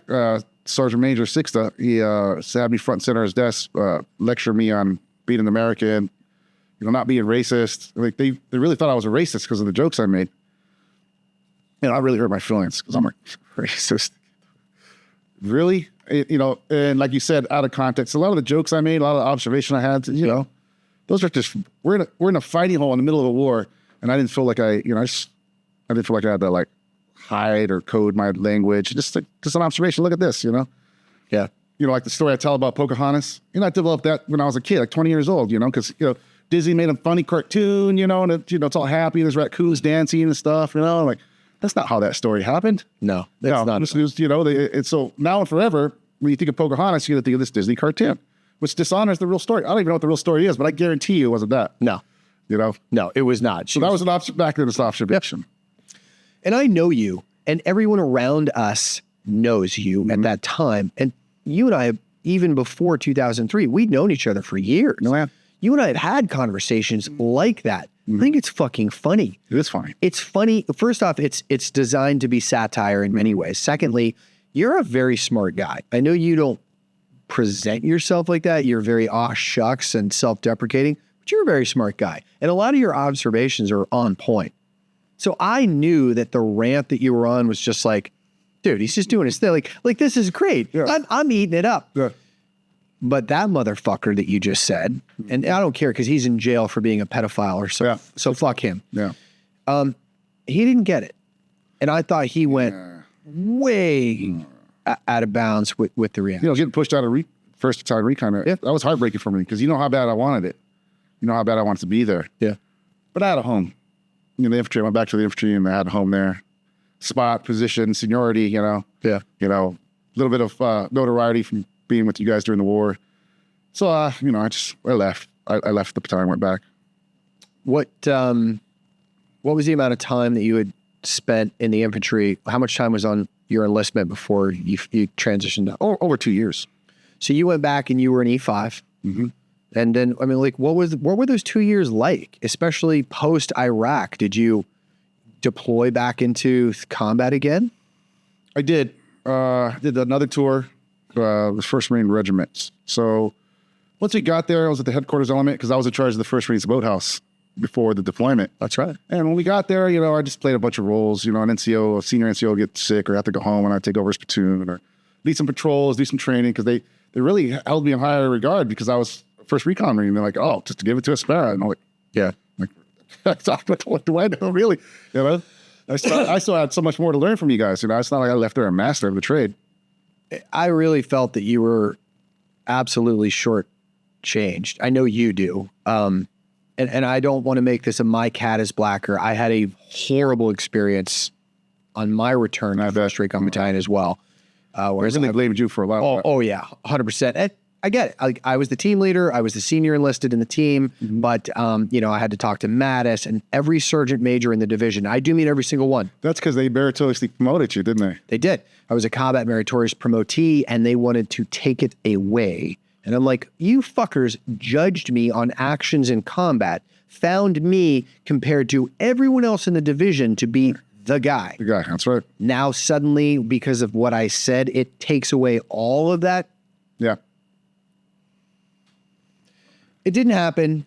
C: Sergeant Major Sixta, he sat me front and center at his desk, lecture me on being an American, you know, not being racist. Like they really thought I was a racist because of the jokes I made. You know, I really hurt my feelings because I'm a racist. Really? You know, and like you said, out of context, a lot of the jokes I made, a lot of the observation I had, you know, those are just, we're in a fighting hole in the middle of a war. And I didn't feel like I didn't feel like I had to like hide or code my language. Just an observation. Look at this, you know?
B: Yeah.
C: You know, like the story I tell about Pocahontas. You know, I developed that when I was a kid, like 20 years old, you know, because, you know, Disney made a funny cartoon, you know, and it, you know, it's all happy. There's raccoons dancing and stuff, you know, like that's not how that story happened.
B: No, that's not.
C: It was, you know, it's so now and forever, when you think of Pocahontas, you got to think of this Disney cartoon, which dishonors the real story. I don't even know what the real story is, but I guarantee you it wasn't that.
B: No.
C: You know?
B: No, it was not.
C: So that was an observation.
B: And I know you, and everyone around us knows you at that time. And you and I, even before 2003, we'd known each other for years.
C: No, yeah.
B: You and I have had conversations like that. I think it's fucking funny.
C: It is funny.
B: It's funny. First off, it's designed to be satire in many ways. Secondly, you're a very smart guy. I know you don't present yourself like that. You're very aw shucks and self-deprecating, but you're a very smart guy. And a lot of your observations are on point. So I knew that the rant that you were on was just like, dude, he's just doing his thing. Like this is great. Yeah. I'm eating it up.
C: Yeah.
B: But that motherfucker that you just said, and I don't care because he's in jail for being a pedophile or so. Yeah. So fuck him.
C: Yeah.
B: He didn't get it. And I thought he went way out of bounds with the reaction.
C: You know, getting pushed out of first time recon, that was heartbreaking for me because you know how bad I wanted it. You know how bad I wanted to be there.
B: Yeah.
C: But I had a home. You know, the infantry, I went back to the infantry and I had a home there. spot, position, seniority,
B: Yeah.
C: a little bit of notoriety from being with you guys during the war. So, I left. I left the battalion, went back.
B: What was the amount of time that you had spent in the infantry? How much time was on your enlistment before you transitioned out?
C: Over 2 years.
B: So you went back and you were an E5.
C: Mm-hmm.
B: And then, I mean, like, what were those 2 years like, especially post Iraq? Did you deploy back into combat again?
C: I did. Did another tour, the 1st Marine Regiment. So once we got there, I was at the headquarters element because I was in charge of the 1st Marines boathouse before the deployment.
B: That's right.
C: And when we got there, I just played a bunch of roles. An NCO, a senior NCO get sick or have to go home and I take over his platoon or lead some patrols, do some training because they really held me in higher regard because I was first Recon Marine. They're like, oh, just to give it to Espera. And I'm like, yeah. What do I know, really? I still had so much more to learn from you guys. It's not like I left there a master of the trade.
B: I really felt that you were absolutely shortchanged. I know you do. And I don't want to make this a my cat is blacker. I had a horrible experience on my return to the 1st Recon Battalion as well.
C: Whereas I blamed you for a lot.
B: Oh yeah, 100%. And I get it. I was the team leader. I was the senior enlisted in the team, but I had to talk to Mattis and every sergeant major in the division. I do meet every single one.
C: That's because they meritoriously promoted you, didn't they?
B: They did. I was a combat meritorious promotee, and they wanted to take it away. And I'm like, you fuckers judged me on actions in combat, found me compared to everyone else in the division to be the guy.
C: The guy, that's right.
B: Now suddenly, because of what I said, it takes away all of that.
C: Yeah.
B: It didn't happen.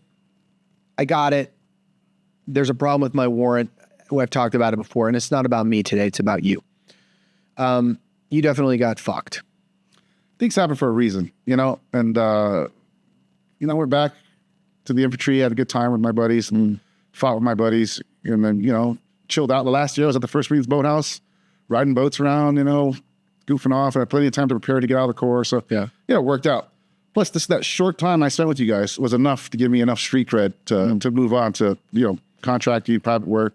B: I got it. There's a problem with my warrant. I've talked about it before, and it's not about me today. It's about you. You definitely got fucked.
C: Things happen for a reason, and, we're back to the infantry, had a good time with my buddies and fought with my buddies and then, chilled out. The last year I was at the 1st Marines boathouse, riding boats around, goofing off. I had plenty of time to prepare to get out of the Corps. So, it worked out. Plus, that short time I spent with you guys was enough to give me enough street cred to move on to, contracting, private work.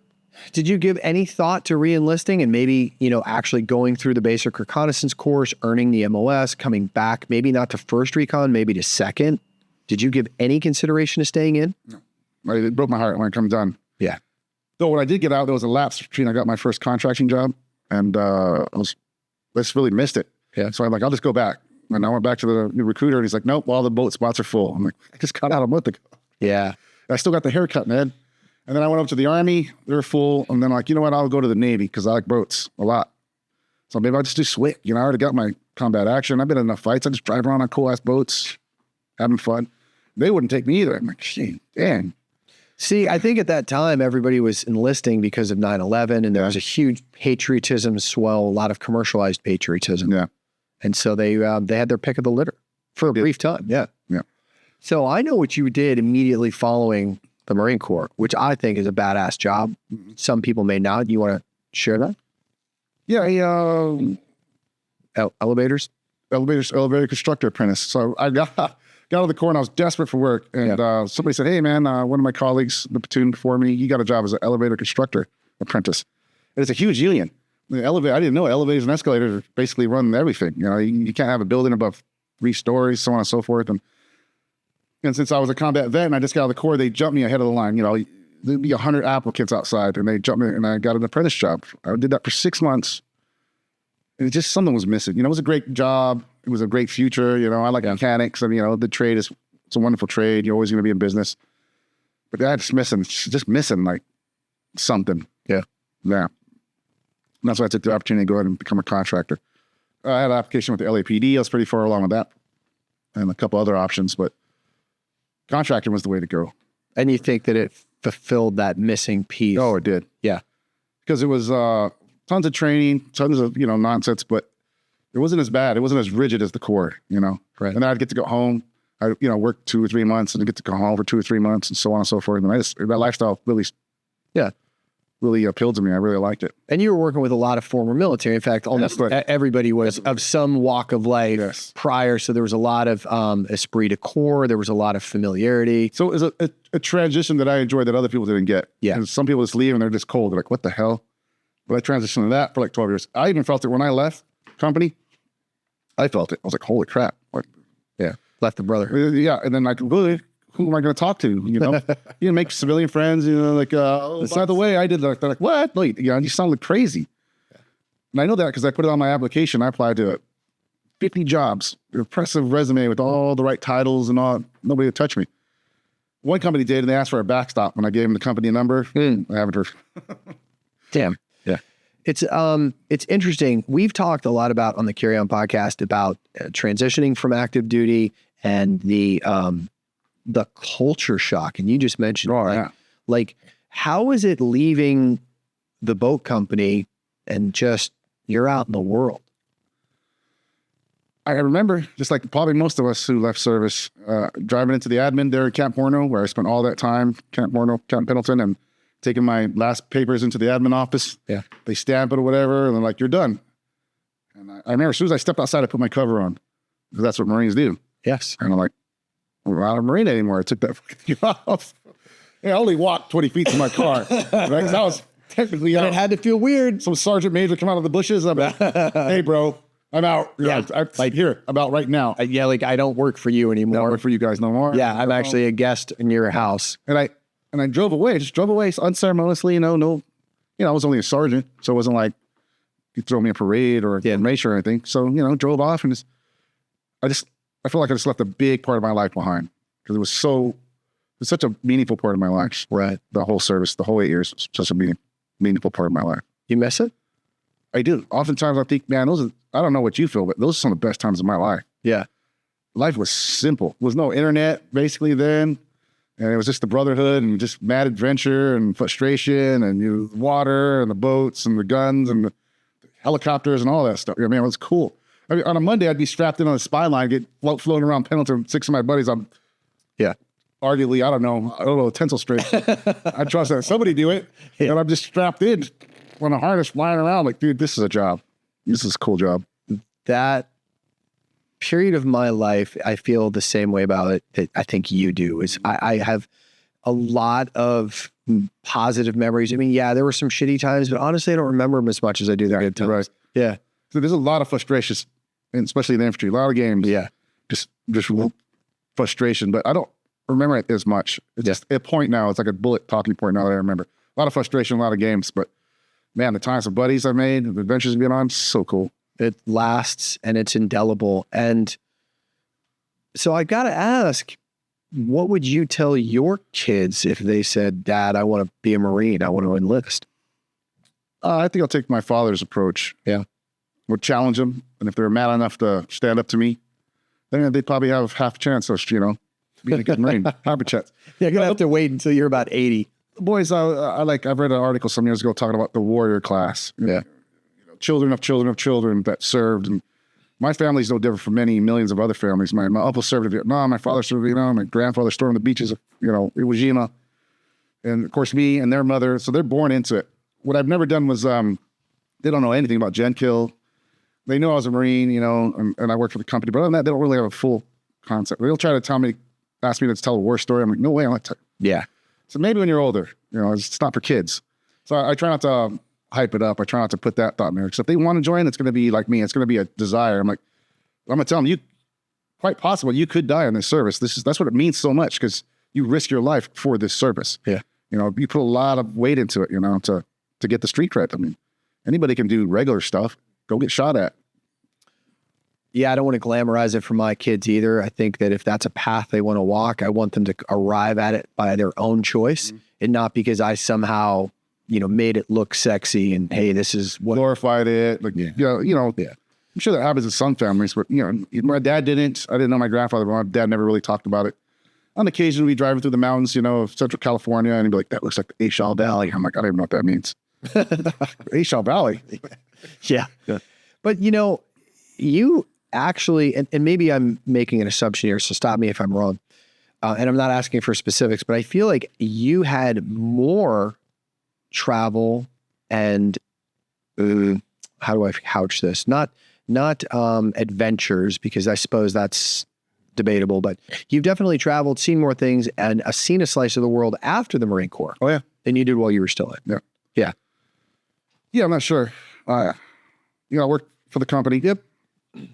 B: Did you give any thought to re-enlisting and maybe, actually going through the basic reconnaissance course, earning the MOS, coming back, maybe not to 1st Recon, maybe to 2nd? Did you give any consideration to staying in?
C: No. It broke my heart when I come done.
B: Yeah.
C: Though when I did get out, there was a lapse between I got my first contracting job and I just really missed it.
B: Yeah.
C: So I'm like, I'll just go back. And I went back to the recruiter and he's like, nope, all the boat spots are full. I'm like, I just got out a month ago.
B: Yeah.
C: I still got the haircut, man. And then I went up to the Army. They were full. And then like, you know what? I'll go to the Navy because I like boats a lot. So maybe I'll just do SWIC. I already got my combat action. I've been in enough fights. I just drive around on cool-ass boats, having fun. They wouldn't take me either. I'm like, shit, dang.
B: See, I think at that time, everybody was enlisting because of 9/11, and there was a huge patriotism swell, a lot of commercialized patriotism.
C: Yeah.
B: And so they had their pick of the litter for a brief time. Yeah.
C: Yeah.
B: So I know what you did immediately following the Marine Corps, which I think is a badass job. Some people may not. You want to share that?
C: Yeah.
B: Elevators?
C: Elevator constructor apprentice. So I got out of the Corps and I was desperate for work. And somebody said, hey, man, one of my colleagues, the platoon before me, you got a job as an elevator constructor apprentice. And it's a huge union. The elevator, I didn't know elevators and escalators basically run everything. You can't have a building above 3 stories, so on and so forth. And since I was a combat vet and I just got out of the Corps, they jumped me ahead of the line. There'd be 100 applicants outside and they jumped me and I got an apprentice job. I did that for 6 months. And it just, something was missing. It was a great job. It was a great future. I like mechanics. And, the trade it's a wonderful trade. You're always going to be in business. But that's missing like something.
B: Yeah.
C: Yeah. And that's why I took the opportunity to go ahead and become a contractor. I had an application with the LAPD. I was pretty far along with that and a couple other options, but contracting was the way to go.
B: And you think that it fulfilled that missing piece?
C: Oh, it did.
B: Yeah.
C: Because it was tons of training, tons of, nonsense, but it wasn't as bad. It wasn't as rigid as the Corps,
B: Right.
C: And then I'd get to go home. I, work 2 or 3 months and get to go home for 2 or 3 months and so on and so forth. And that lifestyle really appealed to me. I really liked it.
B: And you were working with a lot of former military. In fact, almost everybody was of some walk of life prior. So there was a lot of esprit de corps. There was a lot of familiarity.
C: So it was a transition that I enjoyed that other people didn't get.
B: Yeah.
C: And some people just leave and they're just cold. They're like, what the hell? But I transitioned to that for like 12 years. I even felt it when I left company. I felt it. I was like, holy crap. Like,
B: Yeah. Left the Brotherhood.
C: yeah. And then like, really, who am I going to talk to? You know, you make civilian friends, you know, like, it's not the way I did that. They're like, what? Wait, you know, you sound like crazy. And I know that because I put it on my application. I applied to 50 jobs, impressive resume with all the right titles and all. Nobody would touch me. One company did, and they asked for a backstop. When I gave them the company number, I haven't heard.
B: Damn.
C: Yeah.
B: It's interesting. We've talked a lot about on the Carry On podcast about transitioning from active duty and the culture shock. And you just mentioned, like, how is it leaving the boat company and just you're out in the world?
C: I remember, just like probably most of us who left service, driving into the admin there at Camp Horno, where I spent all that time, Camp Horno, Camp Pendleton, and taking my last papers into the admin office.
B: Yeah.
C: They stamp it or whatever, and they're like, you're done. And I remember as soon as I stepped outside, I put my cover on, because that's what Marines do.
B: Yes.
C: And I'm like, I'm not a Marine anymore. I took that fucking off. Yeah, I only walked 20 feet to my car. Right? 'Cause I was technically
B: And it had to feel weird.
C: some sergeant major come out of the bushes. I'm like, hey, bro, I'm out.
B: Yeah.
C: I'm out right now.
B: Yeah, like I don't work for you
C: I don't
B: anymore.
C: work for you guys no more.
B: Yeah, I'm actually a guest in your house.
C: And I drove away, just drove away unceremoniously, you know, I was only a sergeant, so it wasn't like you throw me a parade or information or anything. So, you know, drove off and I feel like I just left a big part of my life behind, because it was such a meaningful part of my life.
B: Right.
C: The whole service, the whole 8 years, was such a meaningful part of my life.
B: You miss it?
C: I do. Oftentimes I think, man, I don't know what you feel, but those are some of the best times of my life.
B: Yeah.
C: Life was simple. There was no internet basically then. And it was just the Brotherhood and just mad adventure and frustration and water and the boats and the guns and the helicopters and all that stuff. I mean, it was cool. I mean, on a Monday, I'd be strapped in on a spy line, get floating around Pendleton, 6 of my buddies. I'm arguably, I don't know, tensile straight. I trust that somebody do it. Yeah. And I'm just strapped in on a harness flying around like, dude, this is a job. This is a cool job.
B: That period of my life, I feel the same way about it that I think you do. Is I have a lot of positive memories. I mean, yeah, there were some shitty times, but honestly, I don't remember them as much as I do the good times.
C: Right.
B: Yeah.
C: So there's a lot of frustrations, and especially in the infantry, a lot of games.
B: Yeah.
C: Just frustration, but I don't remember it as much. It's just a point now. It's like a bullet talking point now that I remember. A lot of frustration, a lot of games, but man, the times of buddies I've made, the adventures we've been on, so cool.
B: It lasts and it's indelible. And so I got to ask, what would you tell your kids if they said, Dad, I want to be a Marine, I want to enlist?
C: I think I'll take my father's approach.
B: Yeah.
C: Would challenge them. And if they're mad enough to stand up to me, then they'd probably have half a chance of, being a good Marine. Half a chance.
B: You're going to have to wait until you're about 80.
C: Boys, I've read an article some years ago talking about the warrior class.
B: Yeah.
C: Children of children of children that served. And my family's no different from many millions of other families. My uncle served in Vietnam. My father served in Vietnam. My grandfather stormed the beaches of, Iwo Jima. And of course, me and their mother. So they're born into it. What I've never done was, they don't know anything about Gen Kill. They knew I was a Marine, and I worked for the company. But other than that, they don't really have a full concept. They'll try to ask me to tell a war story. I'm like, no way. I'm like,
B: yeah.
C: So maybe when you're older, it's not for kids. So I try not to hype it up. I try not to put that thought in there. So if they want to join, it's going to be like me. It's going to be a desire. I'm going to tell them, quite possible, you could die in this service. That's what it means so much, because you risk your life for this service.
B: Yeah.
C: You put a lot of weight into it, to get the street cred. I mean, anybody can do regular stuff. Go get shot at.
B: Yeah, I don't want to glamorize it for my kids either. I think that if that's a path they want to walk, I want them to arrive at it by their own choice, and not because I somehow, made it look sexy and, hey, this is what
C: glorified it. Like,
B: yeah.
C: I'm sure that happens in some families, but my dad didn't. I didn't know my grandfather, but my dad never really talked about it. On occasion, we'd be driving through the mountains, of Central California, and he'd be like, that looks like the Ashal Valley. I'm like, I don't even know what that means. Ashal Valley.
B: Yeah. But you actually, and maybe I'm making an assumption here, so stop me if I'm wrong. And I'm not asking for specifics, but I feel like you had more travel and how do I couch this? Not adventures, because I suppose that's debatable, but you've definitely traveled, seen more things, and seen a slice of the world after the Marine Corps.
C: Oh yeah.
B: Than you did while you were still in.
C: Yeah.
B: Yeah.
C: Yeah, I'm not sure. I work for the company. Yep.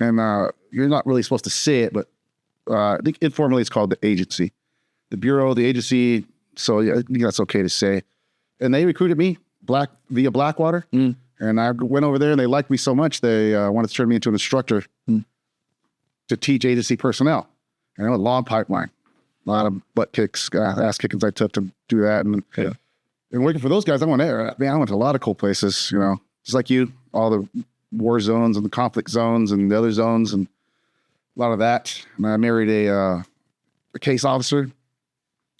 C: And you're not really supposed to say it, but I think informally it's called the agency. The bureau, the agency, so yeah, I think that's okay to say. And they recruited me via Blackwater. And I went over there and they liked me so much, they wanted to turn me into an instructor to teach agency personnel. And it was a long pipeline. A lot of butt kicks, ass kickings I took to do that. And working for those guys, I went there. Man, I went to a lot of cool places, just like you, all the war zones and the conflict zones and the other zones and a lot of that. And I married a case officer.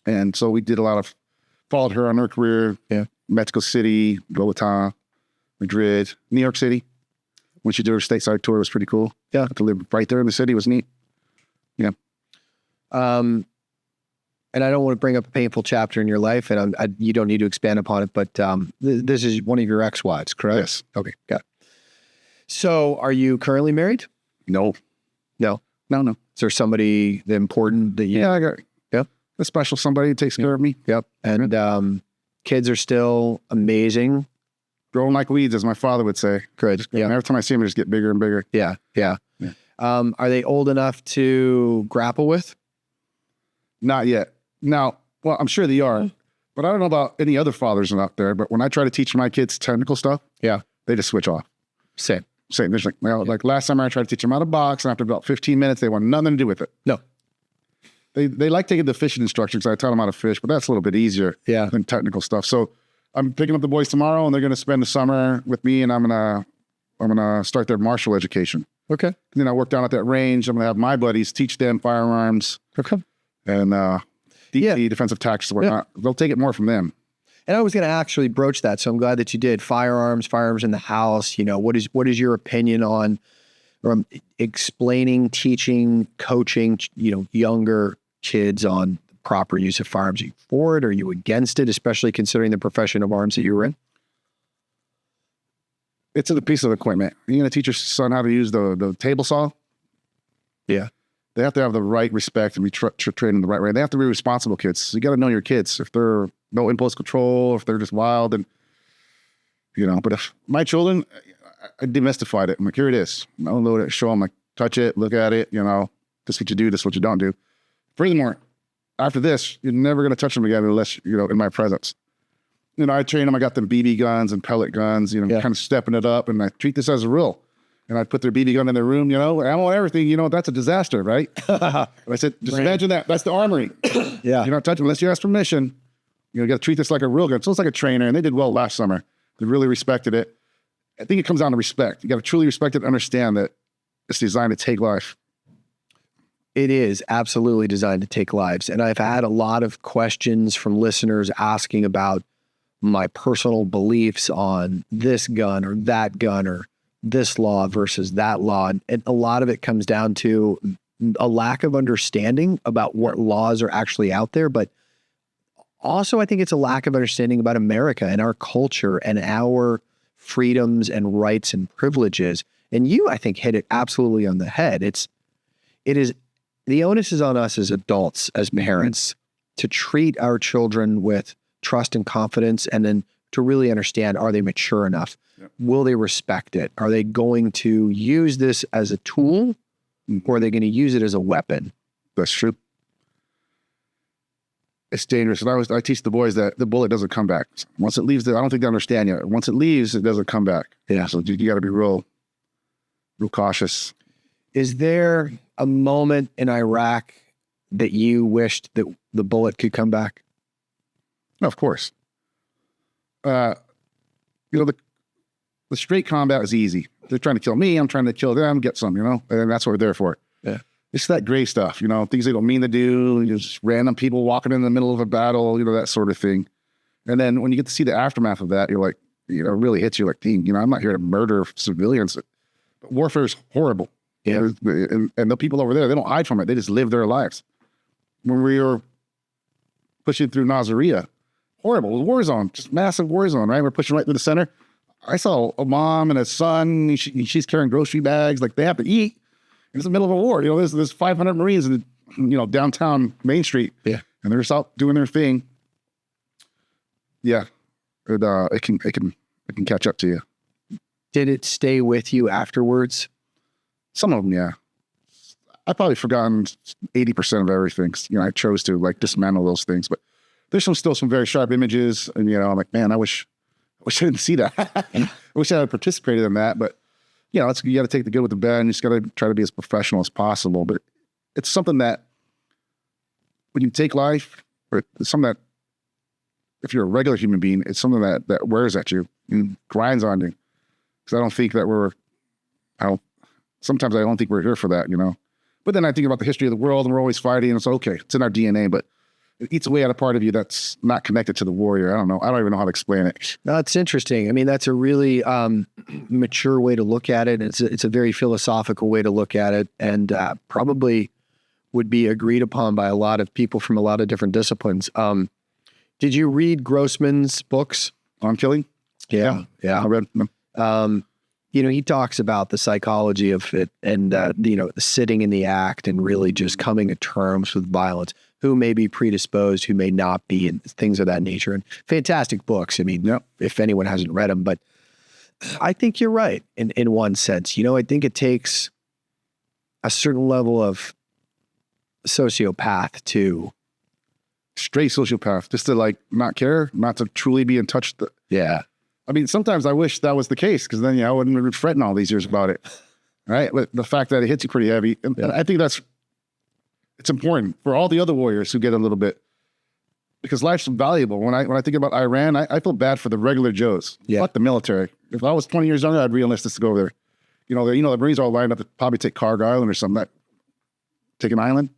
C: And so we did followed her on her career. Yeah. Mexico City, Bogota, Madrid, New York City. When she did her stateside tour, it was pretty cool. Yeah. To live right there in the city was neat. Yeah.
B: And I don't want to bring up a painful chapter in your life, and you don't need to expand upon it, but this is one of your ex-wives, correct?
C: Yes.
B: Okay, got it. So are you currently married?
C: No.
B: No?
C: No.
B: Is there somebody important that you...
C: Yeah, I got a special somebody who takes care of me.
B: Yep. And kids are still amazing.
C: Growing like weeds, as my father would say.
B: Good.
C: Yeah. Every time I see them, they just get bigger and bigger.
B: Yeah. Are they old enough to grapple with?
C: Not yet. Now, well, I'm sure they are, but I don't know about any other fathers out there. But when I try to teach my kids technical stuff, they just switch off.
B: Same.
C: There's like last time I tried to teach them how to box, and after about 15 minutes, they want nothing to do with it.
B: No.
C: They like taking the fishing instructions. I taught them how to fish, but that's a little bit easier than technical stuff. So I'm picking up the boys tomorrow, and they're going to spend the summer with me, and I'm gonna start their martial education.
B: Okay.
C: And then I work down at that range. I'm gonna have my buddies teach them firearms.
B: Okay.
C: And DT, defensive tactics, and whatnot. They'll take it more from them.
B: And I was going to actually broach that, so I'm glad that you did. Firearms in the house. What is your opinion on explaining, teaching, coaching, younger kids on proper use of firearms? Are you for it? Or are you against it, especially considering the profession of arms that you were in?
C: It's a piece of equipment. You're going to teach your son how to use the table saw?
B: Yeah.
C: They have to have the right respect and be trained in the right way. They have to be responsible kids. So you got to know your kids. If they're no impulse control, if they're just wild, and But if my children, I demystified it. I'm like, here it is. I'll load it, show them, like, touch it, look at it. This is what you do. This is what you don't do. Furthermore, after this, you're never going to touch them again unless in my presence. I train them. I got them BB guns and pellet guns. Kind of stepping it up, and I treat this as a rule. And I'd put their BB gun in their room, ammo, everything, that's a disaster, right? I said, just imagine that. That's the armory.
B: Yeah.
C: You're not touching unless you ask permission. You got to treat this like a real gun. So it's like a trainer, and they did well last summer. They really respected it. I think it comes down to respect. You got to truly respect it and understand that it's designed to take life.
B: It is absolutely designed to take lives. And I've had a lot of questions from listeners asking about my personal beliefs on this gun or that gun or this law versus that law. And a lot of it comes down to a lack of understanding about what laws are actually out there. But also, I think it's a lack of understanding about America and our culture and our freedoms and rights and privileges. And you, I think, hit it absolutely on the head. The onus is on us as adults, as parents, to treat our children with trust and confidence, and then to really understand, are they mature enough? Yep. Will they respect it? Are they going to use this as a tool, or are they going to use it as a weapon?
C: That's true. It's dangerous. And I teach the boys that the bullet doesn't come back. Once it leaves, I don't think they understand yet. Once it leaves, it doesn't come back.
B: Yeah.
C: So you got to be real cautious.
B: Is there a moment in Iraq that you wished that the bullet could come back?
C: No, of course. The straight combat is easy. They're trying to kill me. I'm trying to kill them, get some, and that's what we're there for.
B: Yeah.
C: It's that gray stuff, things they don't mean to do, just random people walking in the middle of a battle, that sort of thing. And then when you get to see the aftermath of that, you're like, it really hits you like, dang, I'm not here to murder civilians. But warfare is horrible.
B: Yeah.
C: And the people over there, they don't hide from it. They just live their lives. When we were pushing through Nasiriyah, horrible. It was a war zone, just massive war zone, right? We're pushing right through the center. I saw a mom and a son. She's carrying grocery bags. Like, they have to eat. It's the middle of a war. There's 500 Marines in, downtown Main Street.
B: Yeah.
C: And they're just out doing their thing. Yeah. It can catch up to you.
B: Did it stay with you afterwards?
C: Some of them, yeah. I've probably forgotten 80% of everything. You know, I chose to like dismantle those things, but there's still some very sharp images. And, you know, I'm like, man, I wish I didn't see that. I wish I had participated in that. But, you know, you got to take the good with the bad, and you just got to try to be as professional as possible. But it's something that when you take life, or it's something that if you're a regular human being, it's something that wears at you and grinds on you. Because I don't think that sometimes I don't think we're here for that, you know. But then I think about the history of the world, and we're always fighting, and it's okay. It's in our DNA, but it eats away at a part of you that's not connected to the warrior. I don't know. I don't even know how to explain it.
B: No, it's interesting. I mean, that's a really mature way to look at it. It's a very philosophical way to look at it, and probably would be agreed upon by a lot of people from a lot of different disciplines. Did you read Grossman's books
C: On killing?
B: Yeah.
C: I read them.
B: You know, he talks about the psychology of it and, you know, sitting in the act and really just coming to terms with violence, who may be predisposed, who may not be, and things of that nature. And fantastic books. I mean, if anyone hasn't read them, but I think you're right in one sense. You know, I think it takes a certain level of sociopath to...
C: Straight sociopath, just to like not care, not to truly be in touch.
B: Yeah.
C: I mean, sometimes I wish that was the case, because then, I wouldn't have been fretting all these years about it. Right? But the fact that it hits you pretty heavy, and I think it's important for all the other warriors who get a little bit, because life's valuable. When I think about Iran, I feel bad for the regular Joes.
B: Yeah.
C: Fuck the military. If I was 20 years younger, I'd re-enlist us to go over there. You know, the Marines are all lined up to probably take Carg Island or something. Take an island.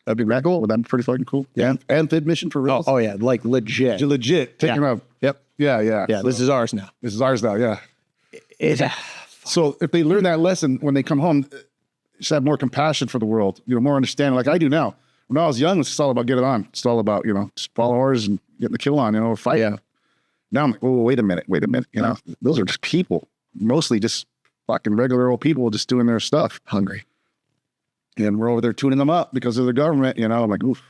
C: That'd be rad cool. Would that be pretty fucking cool? Yeah. Amphib mission for real.
B: Oh yeah, like legit.
C: Legit. Taking a...
B: Yep.
C: Yeah.
B: Yeah,
C: So,
B: this is ours now.
C: This is ours now, yeah. So if they learn that lesson when they come home, just have more compassion for the world, more understanding, like I do now. When I was young, it's just all about getting on. It's all about, just follow orders and getting the kill on, fight.
B: Yeah.
C: Now I'm like, oh, wait a minute. Those are just people, mostly just fucking regular old people just doing their stuff.
B: Hungry.
C: And we're over there tuning them up because of the government, I'm like, oof.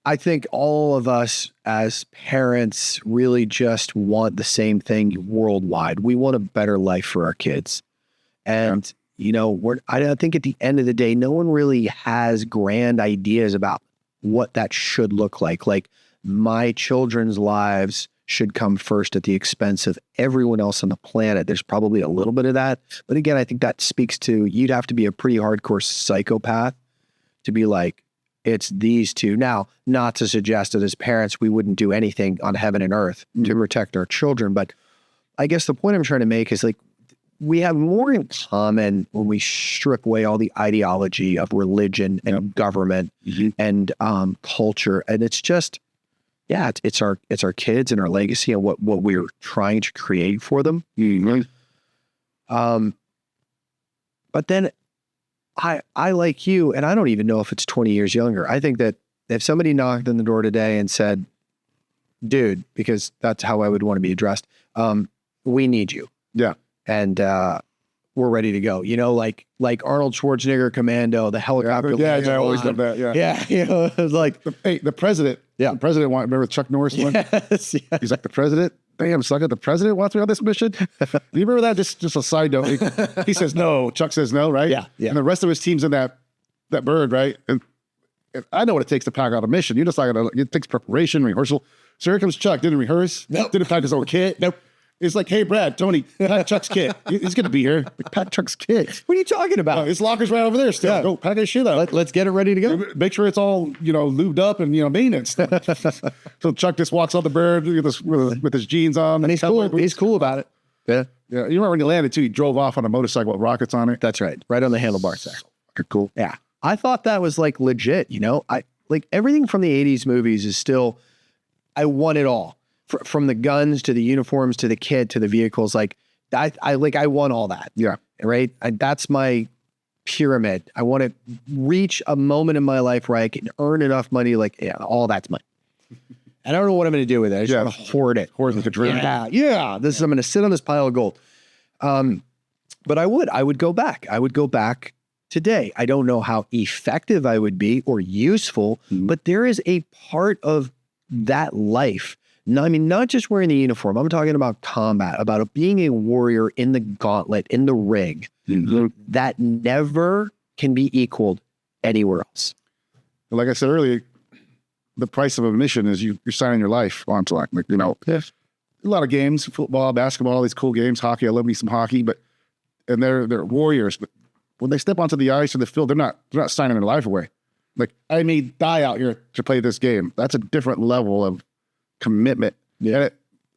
B: I think all of us as parents really just want the same thing worldwide. We want a better life for our kids. And, I think at the end of the day, no one really has grand ideas about what that should look like. Like, my children's lives should come first at the expense of everyone else on the planet. There's probably a little bit of that. But again, I think that speaks to, you'd have to be a pretty hardcore psychopath to be like, it's these two. Now, not to suggest that as parents, we wouldn't do anything on heaven and earth to protect our children. But I guess the point I'm trying to make is, like, we have more in common when we strip away all the ideology of religion and government and culture. And it's just, it's our kids and our legacy and what we're trying to create for them. But then I like you, and I don't even know if it's 20 years younger. I think that if somebody knocked on the door today and said, dude, because that's how I would want to be addressed, we need you. Yeah. And we're ready to go. Like Arnold Schwarzenegger Commando, the helicopter.
C: Yeah, I always love that. Yeah.
B: It was like
C: the president. Yeah. The president remember Chuck Norris one?
B: Yes.
C: He's like, the president? Damn, sucker, the president wants me on this mission? Do you remember that? Just a side note. He says no. Chuck says no, right? Yeah. And the rest of his team's in that bird, right? And I know what it takes to pack out a mission. It takes preparation, rehearsal. So here comes Chuck. Didn't rehearse. Nope. Didn't pack his own kit. Nope. It's like, hey, Brad, Tony, pack Chuck's kit. He's going to be here. Pack Chuck's kit.
B: What are you talking about?
C: His locker's right over there still. Yeah. Go pack his shit up.
B: Let's get it ready to go.
C: Make sure it's all, lubed up and, maintenance. So Chuck just walks on the bird with his jeans on.
B: And he's cool. He's cool about it. Yeah.
C: Yeah. You remember when he landed, too, he drove off on a motorcycle with rockets on it.
B: That's right. Right on the handlebars there.
C: Cool.
B: Yeah. I thought that was like legit, I like everything from the 80s movies is still, I want it all. From the guns to the uniforms to the kit to the vehicles, like I want all that. Yeah. Right. That's my pyramid. I want to reach a moment in my life where I can earn enough money. Like, all that's mine. I don't know what I'm going to do with it. I just want to hoard it.
C: Hoard like a dream.
B: Yeah. I'm going to sit on this pile of gold. But I would go back. I would go back today. I don't know how effective I would be or useful, but there is a part of that life No, I mean, not just wearing the uniform. I'm talking about combat, about being a warrior in the gauntlet, in the ring. That never can be equaled anywhere else.
C: Like I said earlier, the price of admission is you're signing your life onto like you know, a lot of games, football, basketball, all these cool games, hockey. I love me some hockey, and they're warriors. But when they step onto the ice or the field, they're not signing their life away. Like, I may die out here to play this game. That's a different level of commitment. Yeah. And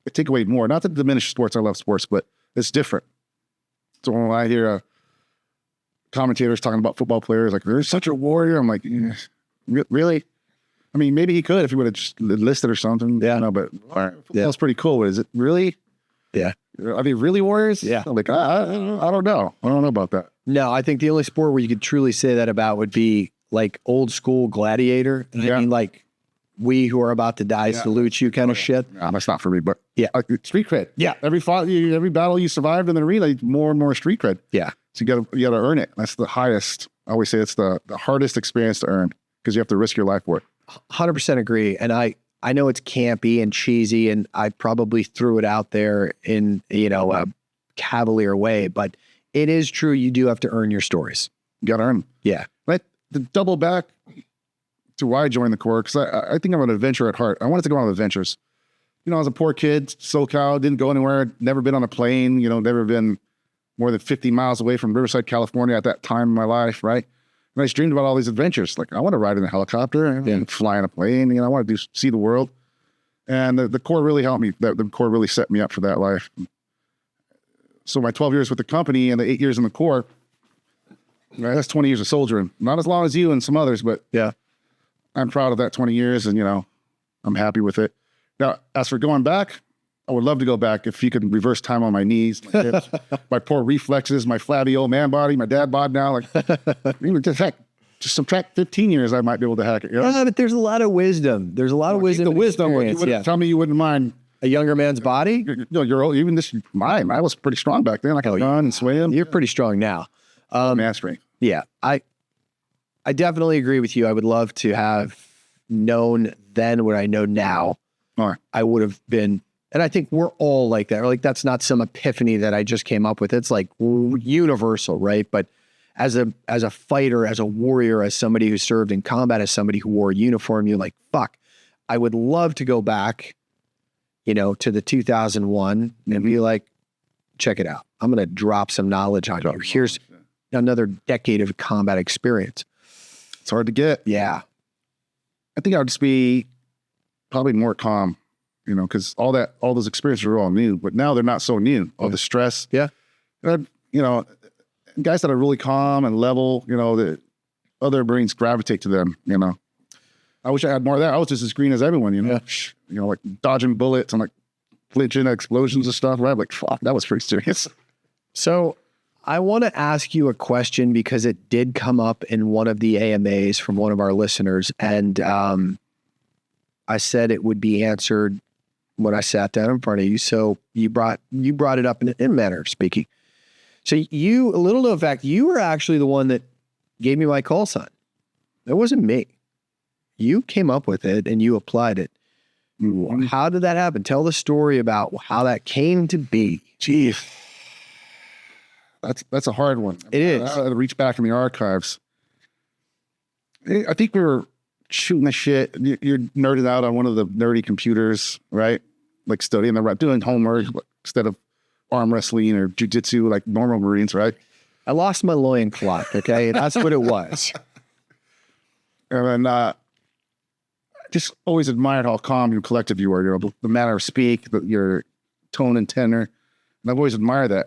C: it take away more. Not to diminish sports. I love sports, but it's different. So when I hear commentators talking about football players, like, they're such a warrior, I'm like, really? I mean, maybe he could if he would have just enlisted or something. Yeah. No, but football's pretty cool. But is it really? Yeah. Are they really warriors? Yeah. I'm like, I don't know. I don't know about that.
B: No, I think the only sport where you could truly say that about would be like old school gladiator. I mean, like, we who are about to die salute you kind of shit.
C: No, that's not for me, but street cred. Yeah. Every battle you survived in the arena, more and more street cred. Yeah. So you gotta earn it. That's the highest. I always say it's the hardest experience to earn because you have to risk your life for it.
B: 100% agree. And I know it's campy and cheesy, and I probably threw it out there in, a cavalier way, but it is true. You do have to earn your stories.
C: You gotta earn them.
B: Yeah.
C: But to double back to why I joined the Corps, because I think I'm an adventurer at heart. I wanted to go on adventures. I was a poor kid, SoCal, didn't go anywhere, never been on a plane, never been more than 50 miles away from Riverside, California at that time in my life, right? And I just dreamed about all these adventures. Like, I want to ride in a helicopter and fly in a plane. I want to see the world. And the Corps really helped me. The Corps really set me up for that life. So my 12 years with the company and the 8 years in the Corps, that's 20 years of soldiering. Not as long as you and some others, but yeah, I'm proud of that 20 years, and I'm happy with it. Now, as for going back, I would love to go back if you could reverse time on my knees, my hips, my poor reflexes, my flabby old man body, my dad bod now. Like, just subtract 15 years, I might be able to hack it.
B: Yeah, but there's a lot of wisdom. There's a lot of wisdom.
C: The wisdom. Tell me you wouldn't mind
B: a younger man's body.
C: You're old. Even mine. I was pretty strong back then. I could run and swim.
B: You're pretty strong now.
C: Mastering.
B: Yeah, I definitely agree with you. I would love to have known then what I know now.
C: All right.
B: I would have been, and I think we're all like that. Like, that's not some epiphany that I just came up with. It's like universal, right? But as a fighter, as a warrior, as somebody who served in combat, as somebody who wore a uniform, you're like, fuck, I would love to go back, to the 2001 and be like, check it out. I'm going to drop some knowledge on you. Here's another decade of combat experience.
C: It's hard to get.
B: Yeah.
C: I think I would just be probably more calm, because all those experiences are all new, but now they're not so new. All the stress.
B: Yeah.
C: And guys that are really calm and level, the other Marines gravitate to them, I wish I had more of that. I was just as green as everyone, like dodging bullets and like flinching explosions and stuff, right? Like, fuck, that was pretty serious.
B: So I want to ask you a question because it did come up in one of the AMAs from one of our listeners. And I said it would be answered when I sat down in front of you. So you brought it up in a manner of speaking. So a little known fact, you were actually the one that gave me my call sign. It wasn't me. You came up with it and you applied it. Mm-hmm. How did that happen? Tell the story about how that came to be.
C: Gee, that's a hard one.
B: It is.
C: I had to reach back in the archives. I think we were shooting the shit. You're nerded out on one of the nerdy computers, right? Like studying doing homework instead of arm wrestling or jujitsu like normal Marines, right?
B: I lost my loincloth, okay? That's what it was.
C: And then just always admired how calm and collective you were, the manner of speak, your tone and tenor. And I've always admired that.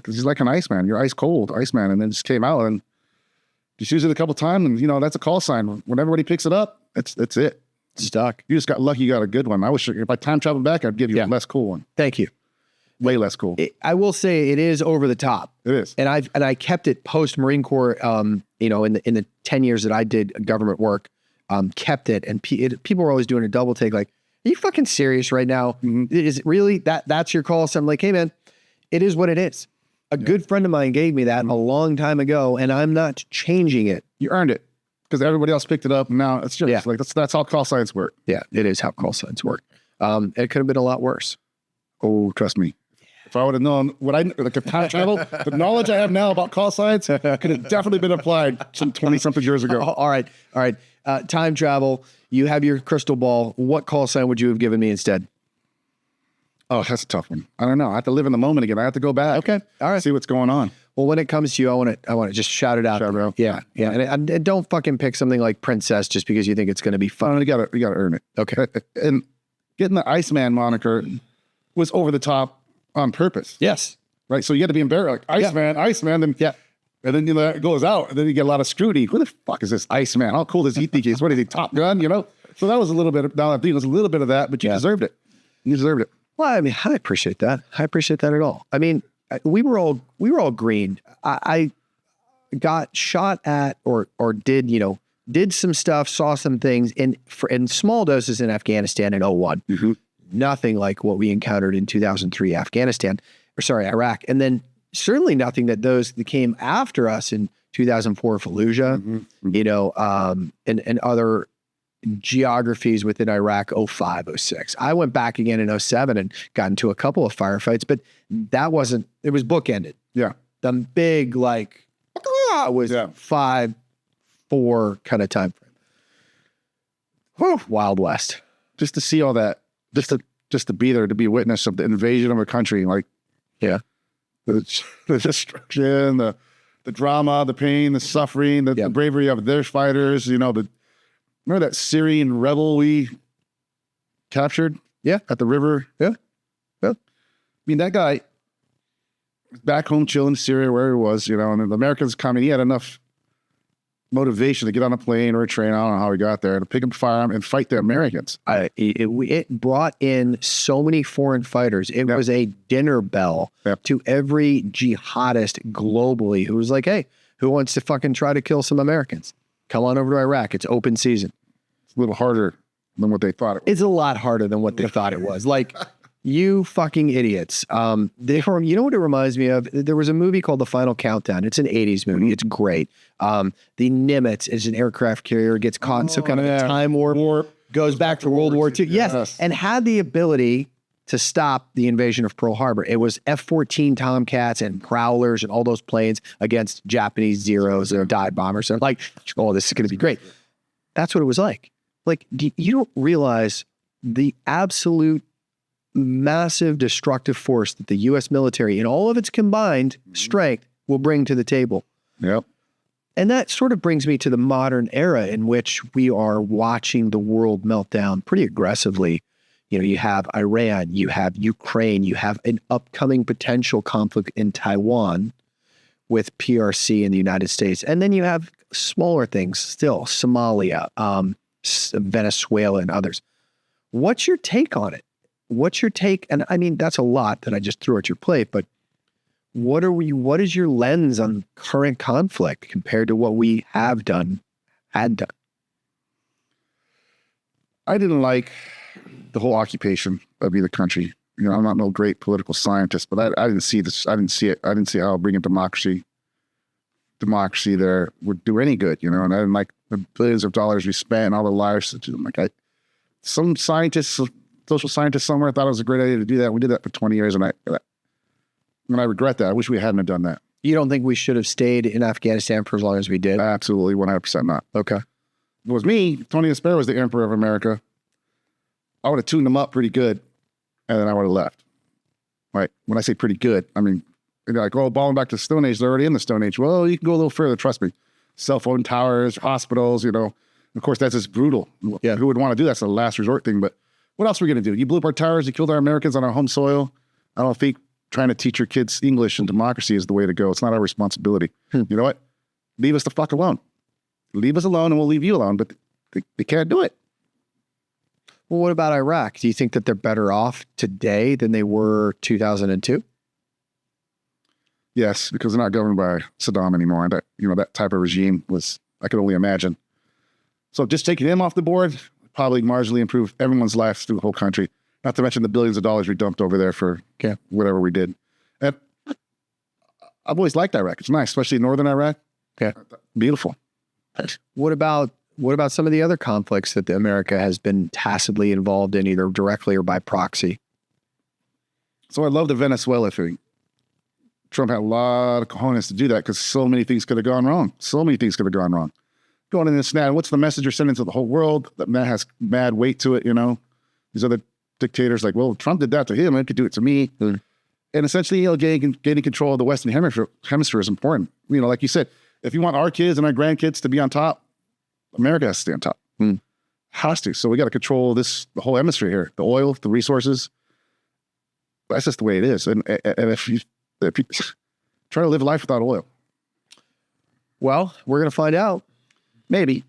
C: He's like an Iceman. You're ice cold, Iceman. And then just came out and just used it a couple times. And, that's a call sign. When everybody picks it up, it's it.
B: Stuck.
C: You just got lucky you got a good one. I wish if I time traveled back, I'd give you a less cool one.
B: Thank you.
C: Way less cool.
B: I will say it is over the top.
C: It is.
B: And I kept it post Marine Corps, in the 10 years that I did government work, kept it. And people were always doing a double take. Like, are you fucking serious right now? Mm-hmm. Is it really that's your call? So I'm like, hey man, it is what it is. A good friend of mine gave me that a long time ago, and I'm not changing it.
C: You earned it because everybody else picked it up. And now it's just like, that's how call signs work.
B: Yeah, it is how call signs work. It could have been a lot worse.
C: Oh, trust me. If I would have known like the time travel, the knowledge I have now about call signs could have definitely been applied some 20-something years ago.
B: All right. Time travel. You have your crystal ball. What call sign would you have given me instead?
C: Oh, that's a tough one. I don't know. I have to live in the moment again. I have to go back.
B: Okay. All right.
C: See what's going on.
B: Well, when it comes to you, I want to just shout it out.
C: Shout it out.
B: Yeah. And don't fucking pick something like Princess just because you think it's going to be fun.
C: You gotta earn it.
B: Okay.
C: And getting the Iceman moniker was over the top on purpose.
B: Yes.
C: Right. So you had to be embarrassed, like Iceman, then and then it goes out, and then you get a lot of scrutiny. Who the fuck is this Iceman? How cool does he think he is? What is he, Top Gun? So that was a little bit of, now I think it was a little bit of that, but you deserved it. You deserved it.
B: Well, I mean, I appreciate that. I appreciate that at all. I mean, we were all green. I got shot at or did some stuff, saw some things in small doses in Afghanistan in 01.
C: Mm-hmm.
B: Nothing like what we encountered in 2003 Iraq. And then certainly nothing that came after us in 2004 Fallujah, and other geographies within Iraq, 05, 06. I went back again in 07 and got into a couple of firefights, but it was bookended.
C: Yeah.
B: The big, was 5-4 kind of time frame. Whew, Wild West.
C: Just to see all that, just to be there, to be a witness of the invasion of a country, the destruction, the drama, the pain, the suffering, the bravery of their fighters. Remember that Syrian rebel we captured?
B: Yeah,
C: at the river.
B: Yeah.
C: I mean, that guy back home chilling in Syria, where he was, and the Americans coming. He had enough motivation to get on a plane or a train. I don't know how he got there, to pick up a firearm and fight the Americans.
B: It brought in so many foreign fighters. It was a dinner bell to every jihadist globally who was like, hey, who wants to fucking try to kill some Americans? Come on over to Iraq. It's open season.
C: It's a little harder than what they thought it was.
B: It's a lot harder than what they thought it was. Like, you fucking idiots. You know what it reminds me of? There was a movie called The Final Countdown. It's an 80s movie. It's great. The Nimitz is an aircraft carrier, gets caught in some kind of a time warp, goes back to World War II. Yes. And had the ability to stop the invasion of Pearl Harbor. It was F-14 Tomcats and Prowlers and all those planes against Japanese Zeros or dive bombers. So like, oh, this is going to be great. That's what it was like. Like, you don't realize the absolute massive destructive force that the U.S. military, in all of its combined strength, will bring to the table.
C: Yep.
B: And that sort of brings me to the modern era in which we are watching the world melt down pretty aggressively. You have Iran, you have Ukraine, you have an upcoming potential conflict in Taiwan with PRC in the United States. And then you have smaller things still, Somalia, Venezuela, and others. What's your take on it? What's your take? And I mean, that's a lot that I just threw at your plate, but what is your lens on current conflict compared to what we had done? I
C: didn't like the whole occupation of either country. I'm not no great political scientist, but I didn't see this. I didn't see it. I didn't see how bringing democracy there would do any good, and I didn't like the billions of dollars we spent and all the lives. Some scientists, social scientist somewhere thought it was a great idea to do that. We did that for 20 years, and I regret that. I wish we hadn't have done that.
B: You don't think we should have stayed in Afghanistan for as long as we did?
C: Absolutely, 100% not.
B: Okay.
C: If it was me, Tony Espera was the emperor of America, I would have tuned him up pretty good, and then I would have left. Right? When I say pretty good, I mean, like, oh, balling back to the Stone Age, they're already in the Stone Age. Well, you can go a little further, trust me. Cell phone towers, hospitals, Of course, that's just brutal.
B: Yeah.
C: Who would want to do that? That's a last resort thing, but what else are we going to do? You blew up our towers, you killed our Americans on our home soil. I don't think trying to teach your kids English and democracy is the way to go. It's not our responsibility. You know what? Leave us the fuck alone. Leave us alone and we'll leave you alone, but they can't do it.
B: Well, what about Iraq? Do you think that they're better off today than they were 2002?
C: Yes, because they're not governed by Saddam anymore. And that type of regime I could only imagine. So just taking him off the board probably marginally improve everyone's lives through the whole country. Not to mention the billions of dollars we dumped over there for whatever we did. And I've always liked Iraq. It's nice, especially northern Iraq.
B: Yeah.
C: Beautiful.
B: What about What about some of the other conflicts that America has been tacitly involved in, either directly or by proxy?
C: So I love the Venezuela thing. Trump had a lot of cojones to do that because so many things could have gone wrong. So many things could have gone wrong. Going in this now, what's the message you're sending to the whole world? That has mad weight to it, you know? These other dictators like, well, Trump did that to him, I could do it to me. Mm. And essentially, you know, getting control of the Western hemisphere is important. You know, like you said, if you want our kids and our grandkids to be on top, America has to stay on top. Mm. Has to. So we got to control the whole hemisphere here, the oil, the resources. That's just the way it is. And if you try to live life without oil.
B: Well, we're going to find out. Maybe.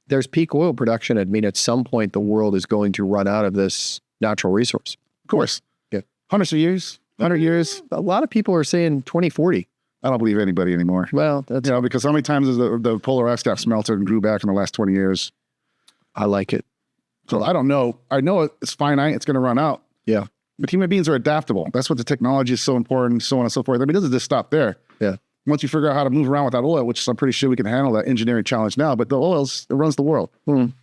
B: There's peak oil production. I mean, at some point, the world is going to run out of this natural resource.
C: Of course. Yeah. Hundreds of years, 100 years.
B: A lot of people are saying 2040.
C: I don't believe anybody anymore.
B: Well, that's...
C: You know, because how many times has the polar ice cap melted and grew back in the last 20 years?
B: I like it.
C: So I don't know. I know it's finite. It's going to run out.
B: Yeah.
C: But human beings are adaptable. That's what the technology is so important, so on and so forth. I mean, it doesn't just stop there.
B: Yeah.
C: Once you figure out how to move around without oil, which I'm pretty sure we can handle that engineering challenge now, but the oil, it runs the world.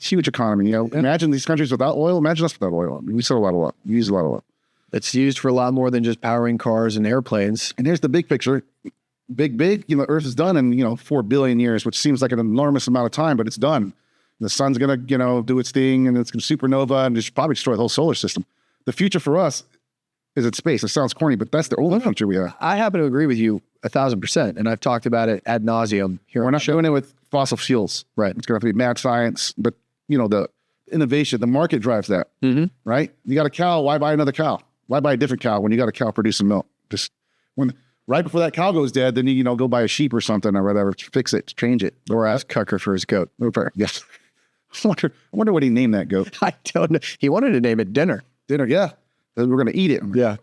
C: Huge economy. You know, imagine these countries without oil. Imagine us without oil. I mean, we sell a lot of oil. We use a lot of oil.
B: It's used for a lot more than just powering cars and airplanes.
C: And here's the big picture. Big, you know, Earth is done in, you know, 4 billion years, which seems like an enormous amount of time, but it's done. The sun's going to, you know, do its thing, and it's going to supernova and just probably destroy the whole solar system. The future for us is in space. It sounds corny, but that's the only future we have.
B: I happen to agree with you 1,000%, and I've talked about it ad nauseum here.
C: We're not doing it with fossil fuels.
B: Right.
C: It's going to have to be mad science, but, you know, the innovation, the market drives that, right? You got a cow, why buy another cow? Why buy a different cow when you got a cow producing milk? Just when right before that cow goes dead, then you know, go buy a sheep or something or whatever, fix it, change it.
B: Or ask Cucker for his goat.
C: Yes. I wonder what he named that goat.
B: I don't know. He wanted to name it Dinner.
C: Dinner, yeah. We're going to eat it.
B: Yeah.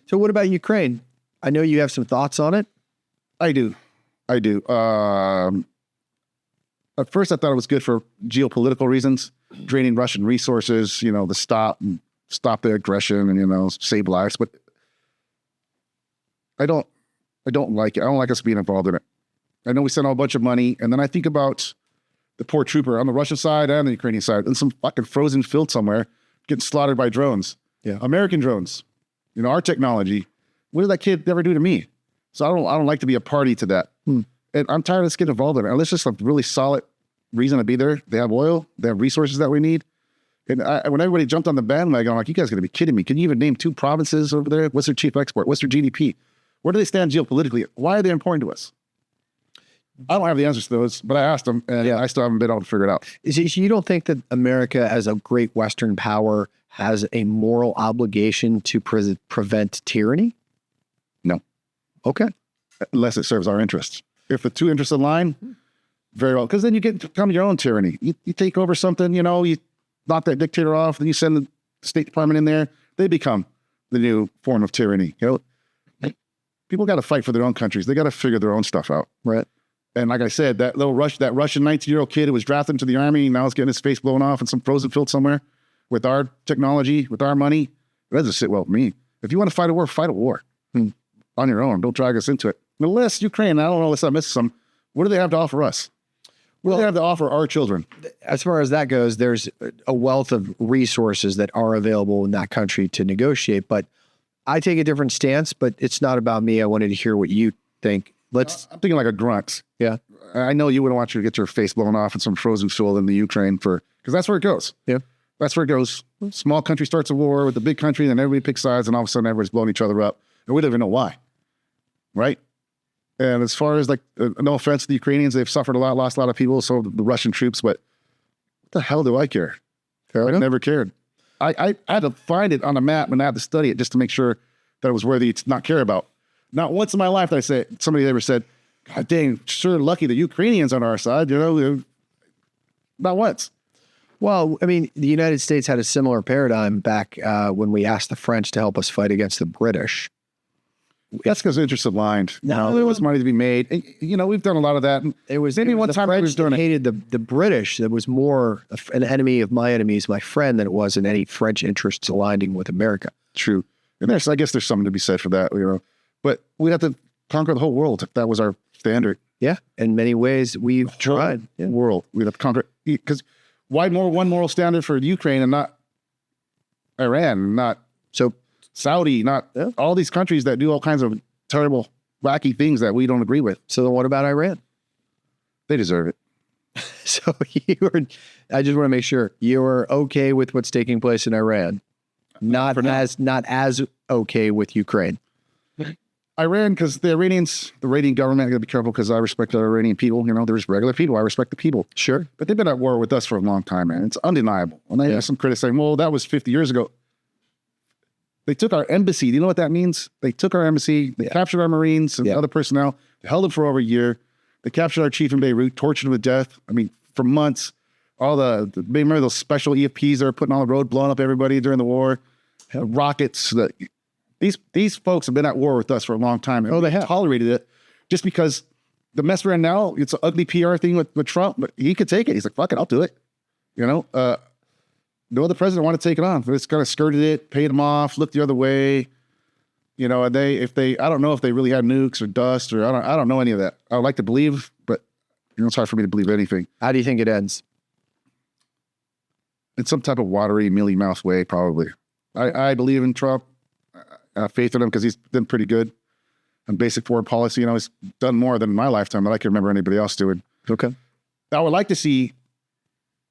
B: So what about Ukraine? I know you have some thoughts on it.
C: I do. At first, I thought it was good for geopolitical reasons, draining Russian resources, you know, to stop the aggression and, you know, save lives. But I don't like it. I don't like us being involved in it. I know we sent a bunch of money, and then I think about the poor trooper on the Russian side and the Ukrainian side in some fucking frozen field somewhere getting slaughtered by drones.
B: Yeah.
C: American drones. You know, our technology. What did that kid ever do to me? So I don't like to be a party to that. And I'm tired of us getting involved in it. Unless it's just a really solid reason to be there. They have oil. They have resources that we need. And when everybody jumped on the bandwagon, I'm like, you guys got to be kidding me. Can you even name 2 provinces over there? What's their chief export? What's their GDP? Where do they stand geopolitically? Why are they important to us? I don't have the answers to those, but I asked them, and I still haven't been able to figure it out.
B: You don't think that America, as a great Western power, has a moral obligation to prevent tyranny?
C: No.
B: Okay.
C: Unless it serves our interests. If the 2 interests align, very well. Because then you get to become your own tyranny. You take over something, you know, you knock that dictator off, then you send the State Department in there. They become the new form of tyranny. You know, people got to fight for their own countries. They got to figure their own stuff out.
B: Right.
C: And like I said, that Russian 19-year-old kid who was drafted into the army, now is getting his face blown off in some frozen field somewhere with our technology, with our money. It doesn't sit well with me. If you want to fight a war, fight a war on your own. Don't drag us into it. Unless Ukraine, I don't know, unless I missed some. What do they have to offer us? What do they have to offer our children?
B: As far as that goes, there's a wealth of resources that are available in that country to negotiate. But I take a different stance, but it's not about me. I wanted to hear what you think.
C: I'm thinking like a grunt.
B: Yeah.
C: I know you wouldn't want you to get your face blown off in some frozen field in the Ukraine because that's where it goes.
B: Yeah.
C: That's where it goes. Small country starts a war with the big country, and then everybody picks sides, and all of a sudden everybody's blowing each other up. And we don't even know why. Right? And as far as like, no offense to the Ukrainians, they've suffered a lot, lost a lot of people, so the Russian troops, but what the hell do I care? I never cared. I had to find it on a map and I had to study it just to make sure that it was worthy to not care about. Not once in my life did somebody ever said, God dang, sure lucky the Ukrainians on our side, you know, not once.
B: Well, I mean, the United States had a similar paradigm back when we asked the French to help us fight against the British.
C: That's because interests aligned. No, there was money to be made. And, you know, we've done a lot of that. And
B: it was maybe one time French that hated the British. That was more an enemy of my enemies, my friend, than it was in any French interests aligning with America.
C: True. And I guess there's something to be said for that, you know. But we'd have to conquer the whole world if that was our standard.
B: Yeah. In many ways, we've tried. Yeah.
C: World. We'd have to conquer. Because why one moral standard for Ukraine and not Iran, not
B: So,
C: Saudi, not all these countries that do all kinds of terrible, wacky things that we don't agree with?
B: so then what about Iran?
C: They deserve it.
B: So I just want to make sure you're okay with what's taking place in Iran, not as okay with Ukraine.
C: Iran, because the Iranian government, I gotta be careful because I respect the Iranian people. You know, there's regular people. I respect the people.
B: Sure.
C: But they've been at war with us for a long time, man. It's undeniable. And I have some critics saying, well, that was 50 years ago. They took our embassy. Do you know what that means? They took our embassy. They captured our Marines and other personnel. They held them for over a year. They captured our chief in Beirut, tortured him to death. I mean, for months. All remember those special EFPs that were putting on the road, blowing up everybody during the war? Rockets. These folks have been at war with us for a long time. And
B: they have
C: tolerated it just because the mess we're in now, it's an ugly PR thing with Trump, but he could take it. He's like, fuck it, I'll do it. You know, no other president wanted to take it on. They just kind of skirted it, paid them off, looked the other way. You know, and I don't know if they really had nukes or dust or I don't know any of that. I would like to believe, but you know, it's hard for me to believe anything.
B: How do you think it ends?
C: In some type of watery, mealy mouth way, probably. I believe in Trump. I have faith in him because he's been pretty good on basic foreign policy. You know, he's done more than in my lifetime that I can remember anybody else doing.
B: Okay.
C: I would like to see,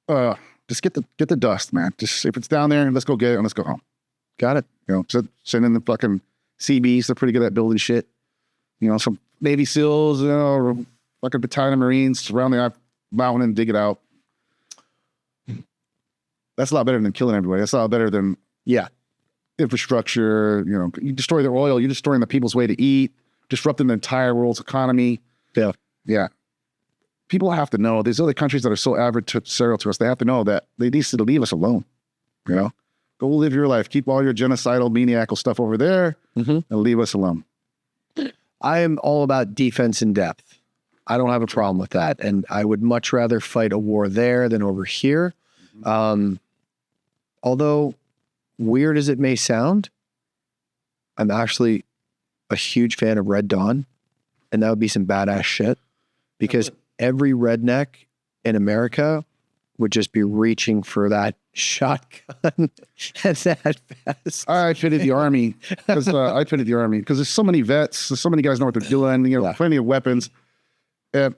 C: just get the dust, man. Just if it's down there, let's go get it and let's go home.
B: Got it.
C: You know, send in the fucking CBs. They're pretty good at building shit. You know, some Navy SEALs, you know, or fucking battalion of Marines surround the mountain and dig it out. That's a lot better than killing everybody. That's a lot better than infrastructure. You know, you destroy their oil, you're destroying the people's way to eat, disrupting the entire world's economy. Yeah. People have to know, these other countries that are so adversarial to us, they have to know that they need to leave us alone. You know, go live your life, keep all your genocidal, maniacal stuff over there, and leave us alone.
B: I am all about defense in depth. I don't have a problem with that. And I would much rather fight a war there than over here. Although weird as it may sound, I'm actually a huge fan of Red Dawn, and that would be some badass shit because every redneck in America would just be reaching for that shotgun at that fast.
C: I pitied the army because there's so many vets, there's so many guys know what they're doing, you know, plenty of weapons. The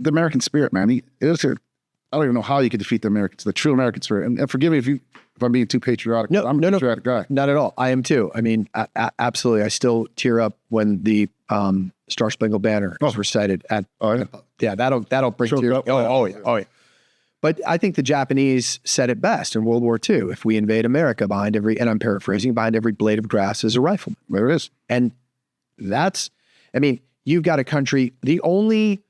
C: American spirit, man, I don't even know how you could defeat the true American spirit. And forgive me if I'm being too patriotic.
B: No,
C: I'm a patriotic guy.
B: Not at all. I am too. I mean, absolutely. I still tear up when the Star Spangled Banner is recited at. That'll bring tears. Oh yeah. But I think the Japanese said it best in World War II. If we invade America, behind every, and I'm paraphrasing, behind every blade of grass is a rifleman.
C: There it is.
B: And you've got a country, the only,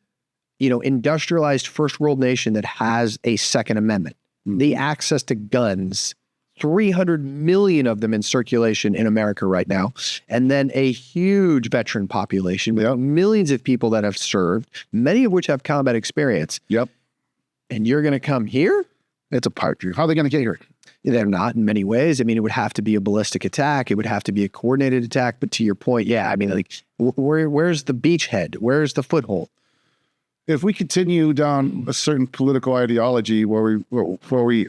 B: industrialized first world nation that has a Second Amendment, the access to guns, 300 million of them in circulation in America right now. And then a huge veteran population with millions of people that have served, many of which have combat experience.
C: Yep.
B: And you're going to come here?
C: It's a pipe dream. How are they going to get here?
B: They're not in many ways. It would have to be a ballistic attack. It would have to be a coordinated attack. But to your point, where's the beachhead? Where's the foothold?
C: If we continue down a certain political ideology where we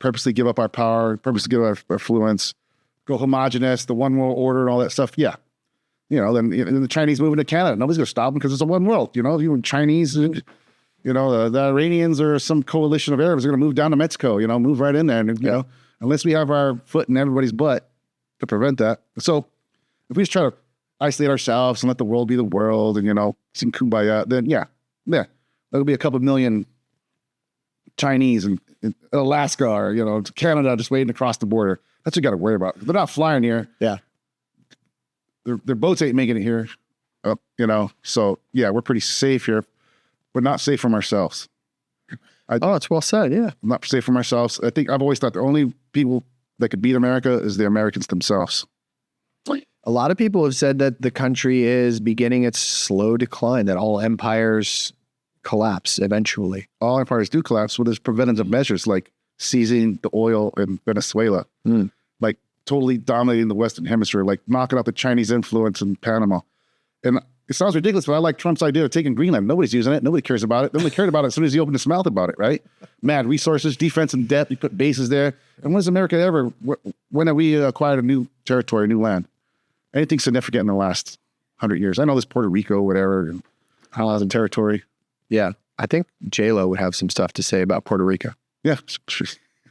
C: purposely give up our power, purposely give up our influence, go homogenous, the one world order and all that stuff, then the Chinese move into Canada. Nobody's going to stop them because it's a one world. You Chinese, the Iranians or some coalition of Arabs are going to move down to Mexico, move right in there. And, unless we have our foot in everybody's butt to prevent that. So if we just try to isolate ourselves and let the world be the world and, sing kumbaya, then there'll be a couple million Chinese in Alaska or, Canada just waiting to cross the border. That's what you got to worry about. They're not flying here.
B: Yeah.
C: Their boats ain't making it here. So we're pretty safe here. We're not safe from ourselves.
B: It's well said. Yeah.
C: I'm not safe from ourselves. I think I've always thought the only people that could beat America is the Americans themselves.
B: A lot of people have said that the country is beginning its slow decline, that all empires collapse eventually.
C: All empires do collapse. Well, there's preventative measures like seizing the oil in Venezuela, like totally dominating the Western Hemisphere, like knocking out the Chinese influence in Panama. And it sounds ridiculous, but I like Trump's idea of taking Greenland. Nobody's using it. Nobody cares about it. They only cared about it as soon as he opened his mouth about it, right? Mad resources, defense and depth. You put bases there. And when has America ever, when have we acquired a new territory, new land? Anything significant in the last 100 years? I know there's Puerto Rico, whatever, and Island territory.
B: Yeah. I think J-Lo would have some stuff to say about Puerto Rico.
C: Yeah,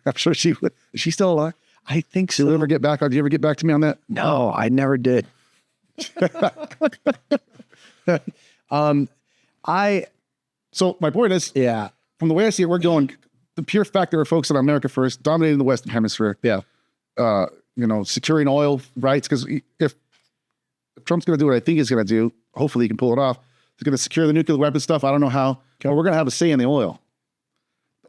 C: I'm sure she would. Is she still alive?
B: I think
C: Did you ever get back? Did you ever get back to me on that?
B: No, I never did.
C: So my point is,
B: Yeah.
C: from the way I see it, we're going the pure fact that we're focused on America first, dominating the Western Hemisphere.
B: Yeah.
C: Securing oil rights, because if Trump's going to do what I think he's going to do, hopefully he can pull it off. He's going to secure the nuclear weapon stuff. I don't know how, but we're going to have a say in the oil.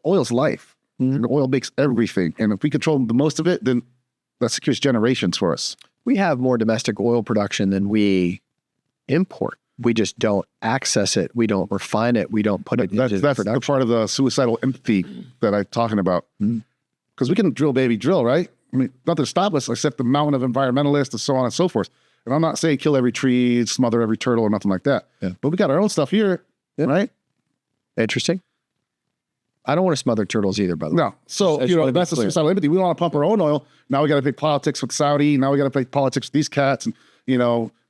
C: Oil's life.
B: Mm-hmm.
C: The oil makes everything, and if we control the most of it, then that secures generations for us.
B: We have more domestic oil production than we import. We just don't access it. We don't refine it. We don't put it into
C: That's
B: production.
C: the part of the suicidal empathy that I'm talking about. Because we can drill, baby, drill, right? I mean, nothing to stop us except the mountain of environmentalists and so on and so forth. And I'm not saying kill every tree, smother every turtle, or nothing like that.
B: Yeah.
C: But we got our own stuff here, right?
B: Interesting. I don't want to smother turtles either, by the way.
C: No. So, that's the suicidal empathy. We want to pump our own oil. Now we got to play politics with Saudi. Now we got to play politics with these cats and,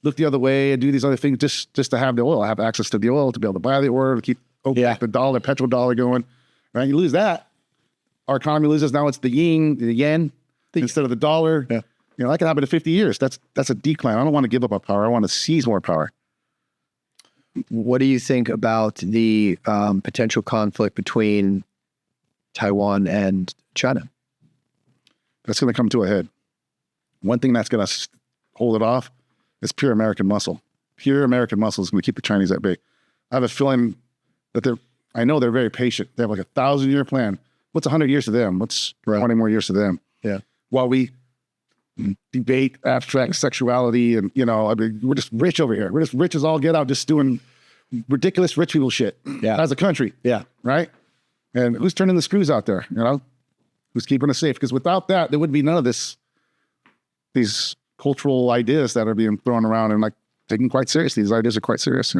C: look the other way and do these other things just to have the oil, have access to the oil, to be able to buy the oil, to keep the dollar, petrodollar going. Right? You lose that. Our economy loses. Now it's the yen instead of the dollar.
B: Yeah.
C: That can happen in 50 years. That's a decline. I don't want to give up our power. I want to seize more power.
B: What do you think about the potential conflict between Taiwan and China?
C: That's going to come to a head. One thing that's going to hold it off is pure American muscle. Pure American muscle is going to keep the Chinese at bay. I have a feeling that I know they're very patient. They have like 1,000-year plan. What's 100 years to them? What's 20 more years to them?
B: Yeah.
C: While we debate abstract sexuality and, we're just rich over here. We're just rich as all get out, just doing ridiculous rich people shit as a country.
B: Yeah.
C: Right? And who's turning the screws out there? Who's keeping us safe? Because without that, there would be none of these cultural ideas that are being thrown around and taken quite seriously. These ideas are quite serious.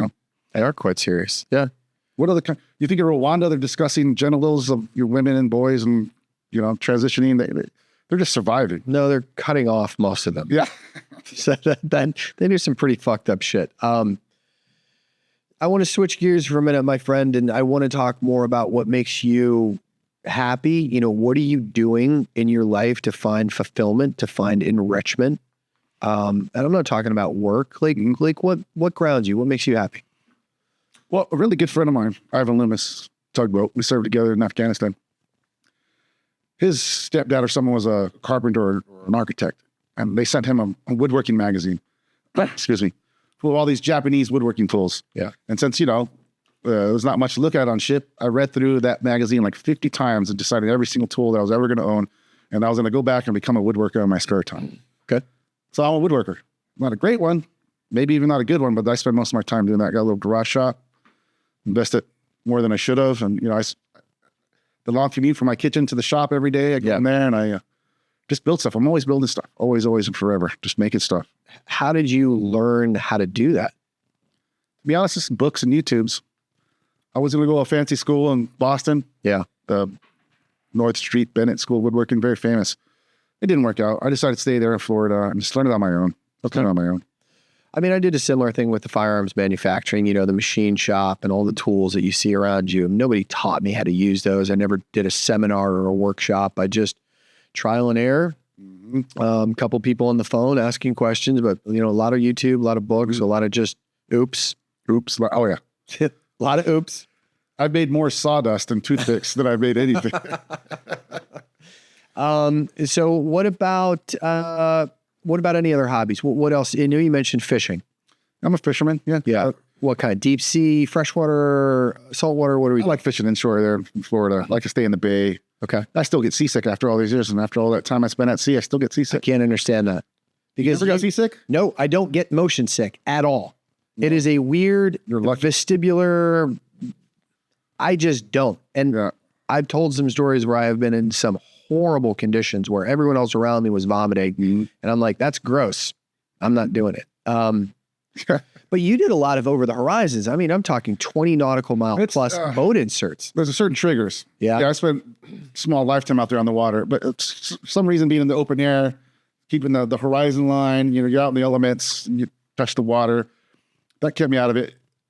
B: They are quite serious. Yeah.
C: What other you think in Rwanda they're discussing genitals of your women and boys and transitioning? They're just surviving.
B: No, they're cutting off most of them.
C: Yeah.
B: So then they do some pretty fucked up shit. I want to switch gears for a minute, my friend, and I want to talk more about what makes you happy. What are you doing in your life to find fulfillment, to find enrichment? And I'm not talking about work. Like what grounds you? What makes you happy?
C: Well, a really good friend of mine, Ivan Loomis, tugboat. We served together in Afghanistan. His stepdad or someone was a carpenter or an architect, and they sent him a woodworking magazine. Excuse me. Full of all these Japanese woodworking tools.
B: Yeah.
C: And since, there's not much to look at on ship, I read through that magazine like 50 times and decided every single tool that I was ever going to own. And I was going to go back and become a woodworker in my spare time.
B: Okay.
C: So I'm a woodworker. Not a great one, maybe even not a good one, but I spend most of my time doing that. Got a little garage shop, invested more than I should have. And, the long commute from my kitchen to the shop every day, I go in there and I just build stuff. I'm always building stuff. Always and forever. Just making stuff.
B: How did you learn how to do that?
C: To be honest, it's books and YouTubes. I was going to go to a fancy school in Boston.
B: Yeah.
C: The North Street Bennett School of Woodworking, very famous. It didn't work out. I decided to stay there in Florida and just learn it on my own.
B: Okay.
C: Learn it on my own.
B: I mean, I did a similar thing with the firearms manufacturing, the machine shop and all the tools that you see around you. Nobody taught me how to use those. I never did a seminar or a workshop. I just trial and error. A couple people on the phone asking questions, but a lot of YouTube, a lot of books, a lot of just oops.
C: Oh yeah.
B: A lot of oops.
C: I've made more sawdust and toothpicks than I've made anything.
B: So what about any other hobbies? What else? I know you mentioned fishing.
C: I'm a fisherman. Yeah.
B: Yeah. What kind? Deep sea, freshwater, saltwater? What are we?
C: I like fishing inshore there in Florida. I like to stay in the bay.
B: Okay.
C: I still get seasick after all these years. And after all that time I spent at sea, I still get
B: I
C: seasick.
B: can't understand that.
C: Because you ever got seasick?
B: No, I don't get motion sick at all. No. It is a weird vestibular. I just don't. And I've told some stories where I have been in some horrible conditions where everyone else around me was vomiting. And I'm like, that's gross. I'm not doing it. But you did a lot of over the horizons. I mean, I'm talking 20 nautical mile plus boat inserts.
C: There's a certain triggers.
B: Yeah.
C: I spent small lifetime out there on the water, but it's some reason being in the open air, keeping the horizon line, you're out in the elements, and you touch the water. That kept me out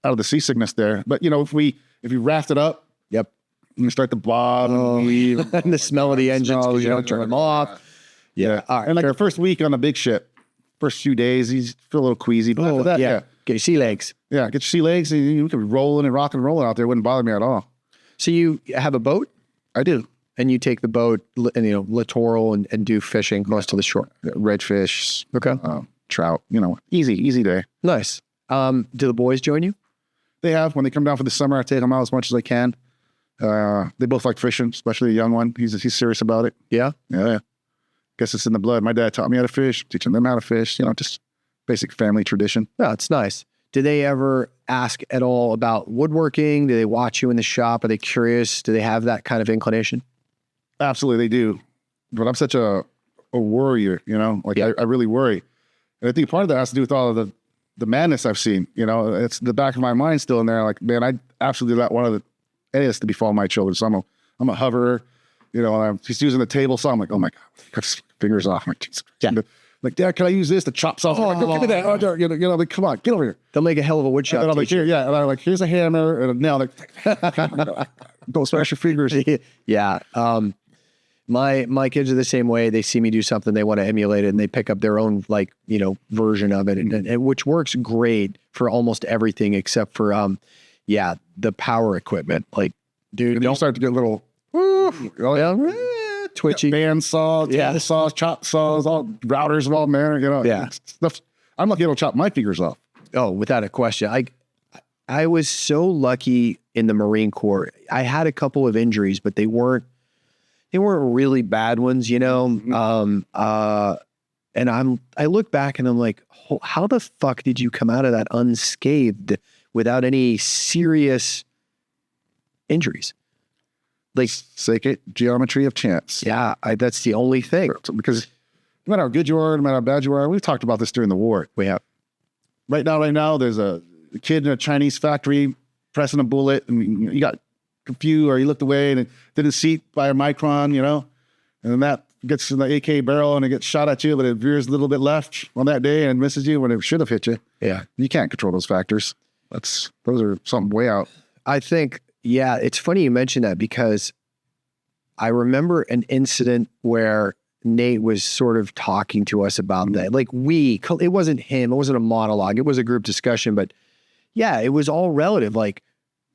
C: of the seasickness there. But if we raft it up,
B: Yep.
C: and we start the bob and leave,
B: And the smell of the engines because you don't turn them off. Yeah. All right.
C: And like the first week on a big ship, first few days, you feel a little queasy. But after that,
B: yeah. Get your sea legs.
C: get your sea legs, and you could be rolling and rocking and rolling out there. It wouldn't bother me at all.
B: So you have a boat
C: I do.
B: and you take the boat, littoral and do fishing close to the shore.
C: Redfish,
B: Okay.
C: trout, easy day.
B: Nice. Do the boys join you?
C: They have. When they come down for the summer, I take them out as much as I can. They both like fishing, especially the young one. He's serious about it.
B: Yeah.
C: Yeah. Guess it's in the blood. My dad taught me how to fish, teaching them how to fish, just basic family tradition.
B: No, it's nice. Do they ever ask at all about woodworking? Do they watch you in the shop? Are they curious? Do they have that kind of inclination?
C: Absolutely, they do. But I'm such a worrier, I really worry. And I think part of that has to do with all of the madness I've seen. It's the back of my mind still in there. Like, man, I absolutely not one of any of this to befall my children. So I'm a hoverer. He's using the table saw. I'm like, oh my God, cut his fingers off. I'm like, Jesus.
B: Yeah.
C: Like, Dad, can I use this to chop saw? Like, give me that. Oh, like, come on, get over here.
B: They'll make a hell of a wood shop.
C: And I'm like,
B: teacher.
C: here, yeah. And I'm like, here's a hammer and a nail. Like, don't smash your fingers.
B: Yeah. My kids are the same way. They see me do something, they want to emulate it, and they pick up their own version of it, and which works great for almost everything except for the power equipment. Like, dude,
C: And you start to get a little
B: twitchy.
C: band saws, table saws, chop saws, all routers of all manner.
B: Yeah.
C: Stuff. I'm lucky it'll chop my fingers off.
B: Oh, without a question. I was so lucky in the Marine Corps. I had a couple of injuries, but they weren't really bad ones, And I look back and I'm like, how the fuck did you come out of that unscathed without any serious injuries? Like,
C: Sacred geometry of chance.
B: yeah, that's the only thing.
C: Because no matter how good you are, no matter how bad you are, we've talked about this during the war.
B: We have.
C: Right now, there's a kid in a Chinese factory pressing a bullet, and you got confused, or you looked away, and it didn't seat by a micron, and then that gets in the AK barrel, and it gets shot at you, but it veers a little bit left on that day and misses you when it should have hit you.
B: Yeah.
C: You can't control those factors. Those are something way out.
B: I think, yeah, it's funny you mentioned that because I remember an incident where Nate was sort of talking to us about that. Like it wasn't him, it wasn't a monologue, it was a group discussion, but yeah, it was all relative. Like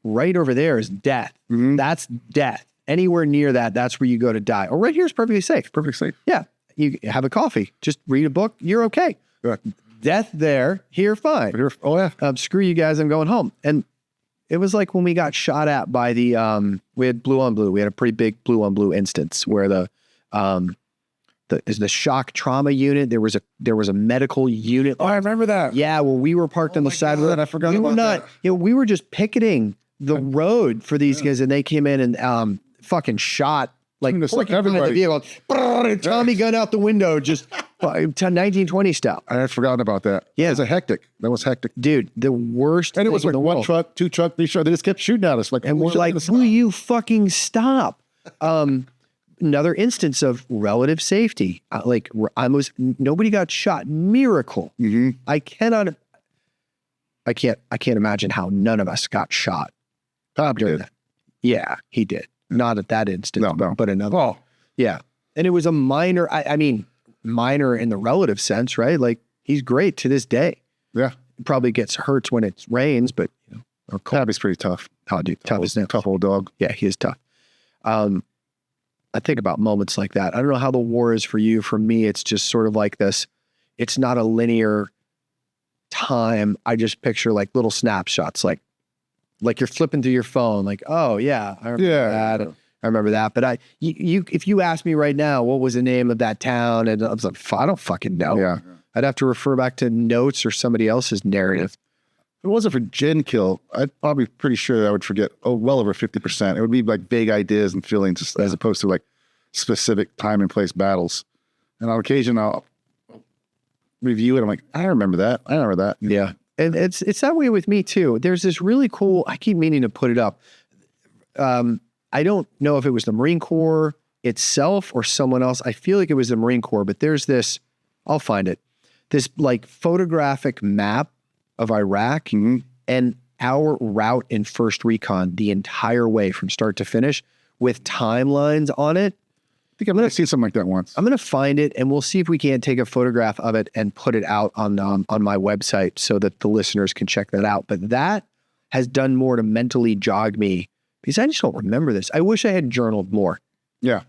B: right over there is death.
C: Mm-hmm.
B: That's death. Anywhere near that, that's where you go to die. Or right here is perfectly safe.
C: Perfect safe.
B: Yeah. You have a coffee, just read a book, you're okay.
C: Yeah.
B: Death there, here, fine.
C: Oh yeah.
B: Screw you guys, I'm going home. And it was like when we got shot at by we had blue on blue. We had a pretty big blue on blue instance where the shock trauma unit, there was a medical unit.
C: Oh, I remember that.
B: Yeah, well, we were parked on the side of the road.
C: I forgot about that.
B: We were just picketing the road for these guys, and they came in and fucking shot like
C: everybody.
B: the vehicle. Brrr, Tommy gun out the window, just 1920 style.
C: I had forgotten about that.
B: Yeah.
C: It was hectic. That was hectic.
B: Dude, the worst.
C: And it was
B: thing
C: like
B: in the
C: one
B: world.
C: truck, two truck, three truck. They just kept shooting at us. Like,
B: And we're like, will you fucking stop? Another instance of relative safety. Nobody got shot. Miracle.
C: Mm-hmm.
B: I can't imagine how none of us got shot.
C: Tom
B: during
C: did.
B: that. Yeah, he did. Not at that instance,
C: No.
B: but another.
C: Oh,
B: Yeah. And it was a minor, I mean, minor in the relative sense, right? Like he's great to this day.
C: yeah.
B: Probably gets hurts when it rains, but or cold.
C: Tabby's pretty tough.
B: Oh, dude, tough as nails.
C: Tough old dog.
B: Yeah, he is tough. I think about moments like that. I don't know how the war is for you. For me, it's just sort of like this. It's not a linear time. I just picture like little snapshots, like you're flipping through your phone, like, oh yeah, I remember that. I remember that. But if you ask me right now, what was the name of that town? And I was like, I don't fucking know.
C: Yeah.
B: I'd have to refer back to notes or somebody else's narrative.
C: If it wasn't for Gen Kill, I'd probably pretty sure I would forget, well over 50%. It would be like vague ideas and feelings as opposed to like specific time and place battles. And on occasion, I'll review it. I'm like, I remember that.
B: Yeah. And it's that way with me too. There's this really cool, I keep meaning to put it up. I don't know if it was the Marine Corps itself or someone else. I feel like it was the Marine Corps, but there's this, I'll find it, this like photographic map of Iraq and our route in First Recon the entire way from start to finish with timelines on it.
C: I think I'm going to see something like that once.
B: I'm going to find it and we'll see if we can't take a photograph of it and put it out on my website so that the listeners can check that out. But that has done more to mentally jog me because I just don't remember this. I wish I had journaled more.
C: Yeah.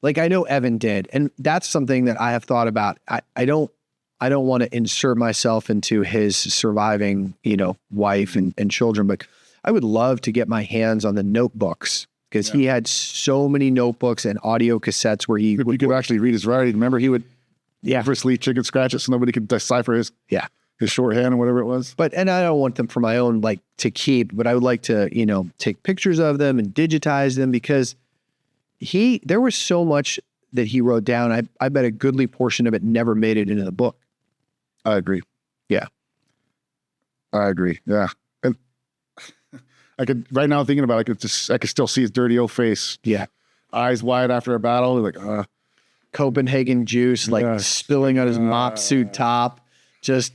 B: Like I know Evan did. And that's something that I have thought about. I don't want to insert myself into his surviving, wife and children, but I would love to get my hands on the notebooks because he had so many notebooks and audio cassettes where he
C: could actually read his writing. Remember, he would purposely chicken scratch it so nobody could decipher his shorthand or whatever it was.
B: And I don't want them for my own, to keep, but I would like to, take pictures of them and digitize them because there was so much that he wrote down. I bet a goodly portion of it never made it into the book.
C: I agree.
B: Yeah.
C: I agree. Yeah. And I could, right now thinking about it, I could still see his dirty old face.
B: Yeah.
C: Eyes wide after a battle. Like,
B: Copenhagen juice, spilling on his mop suit top. Just,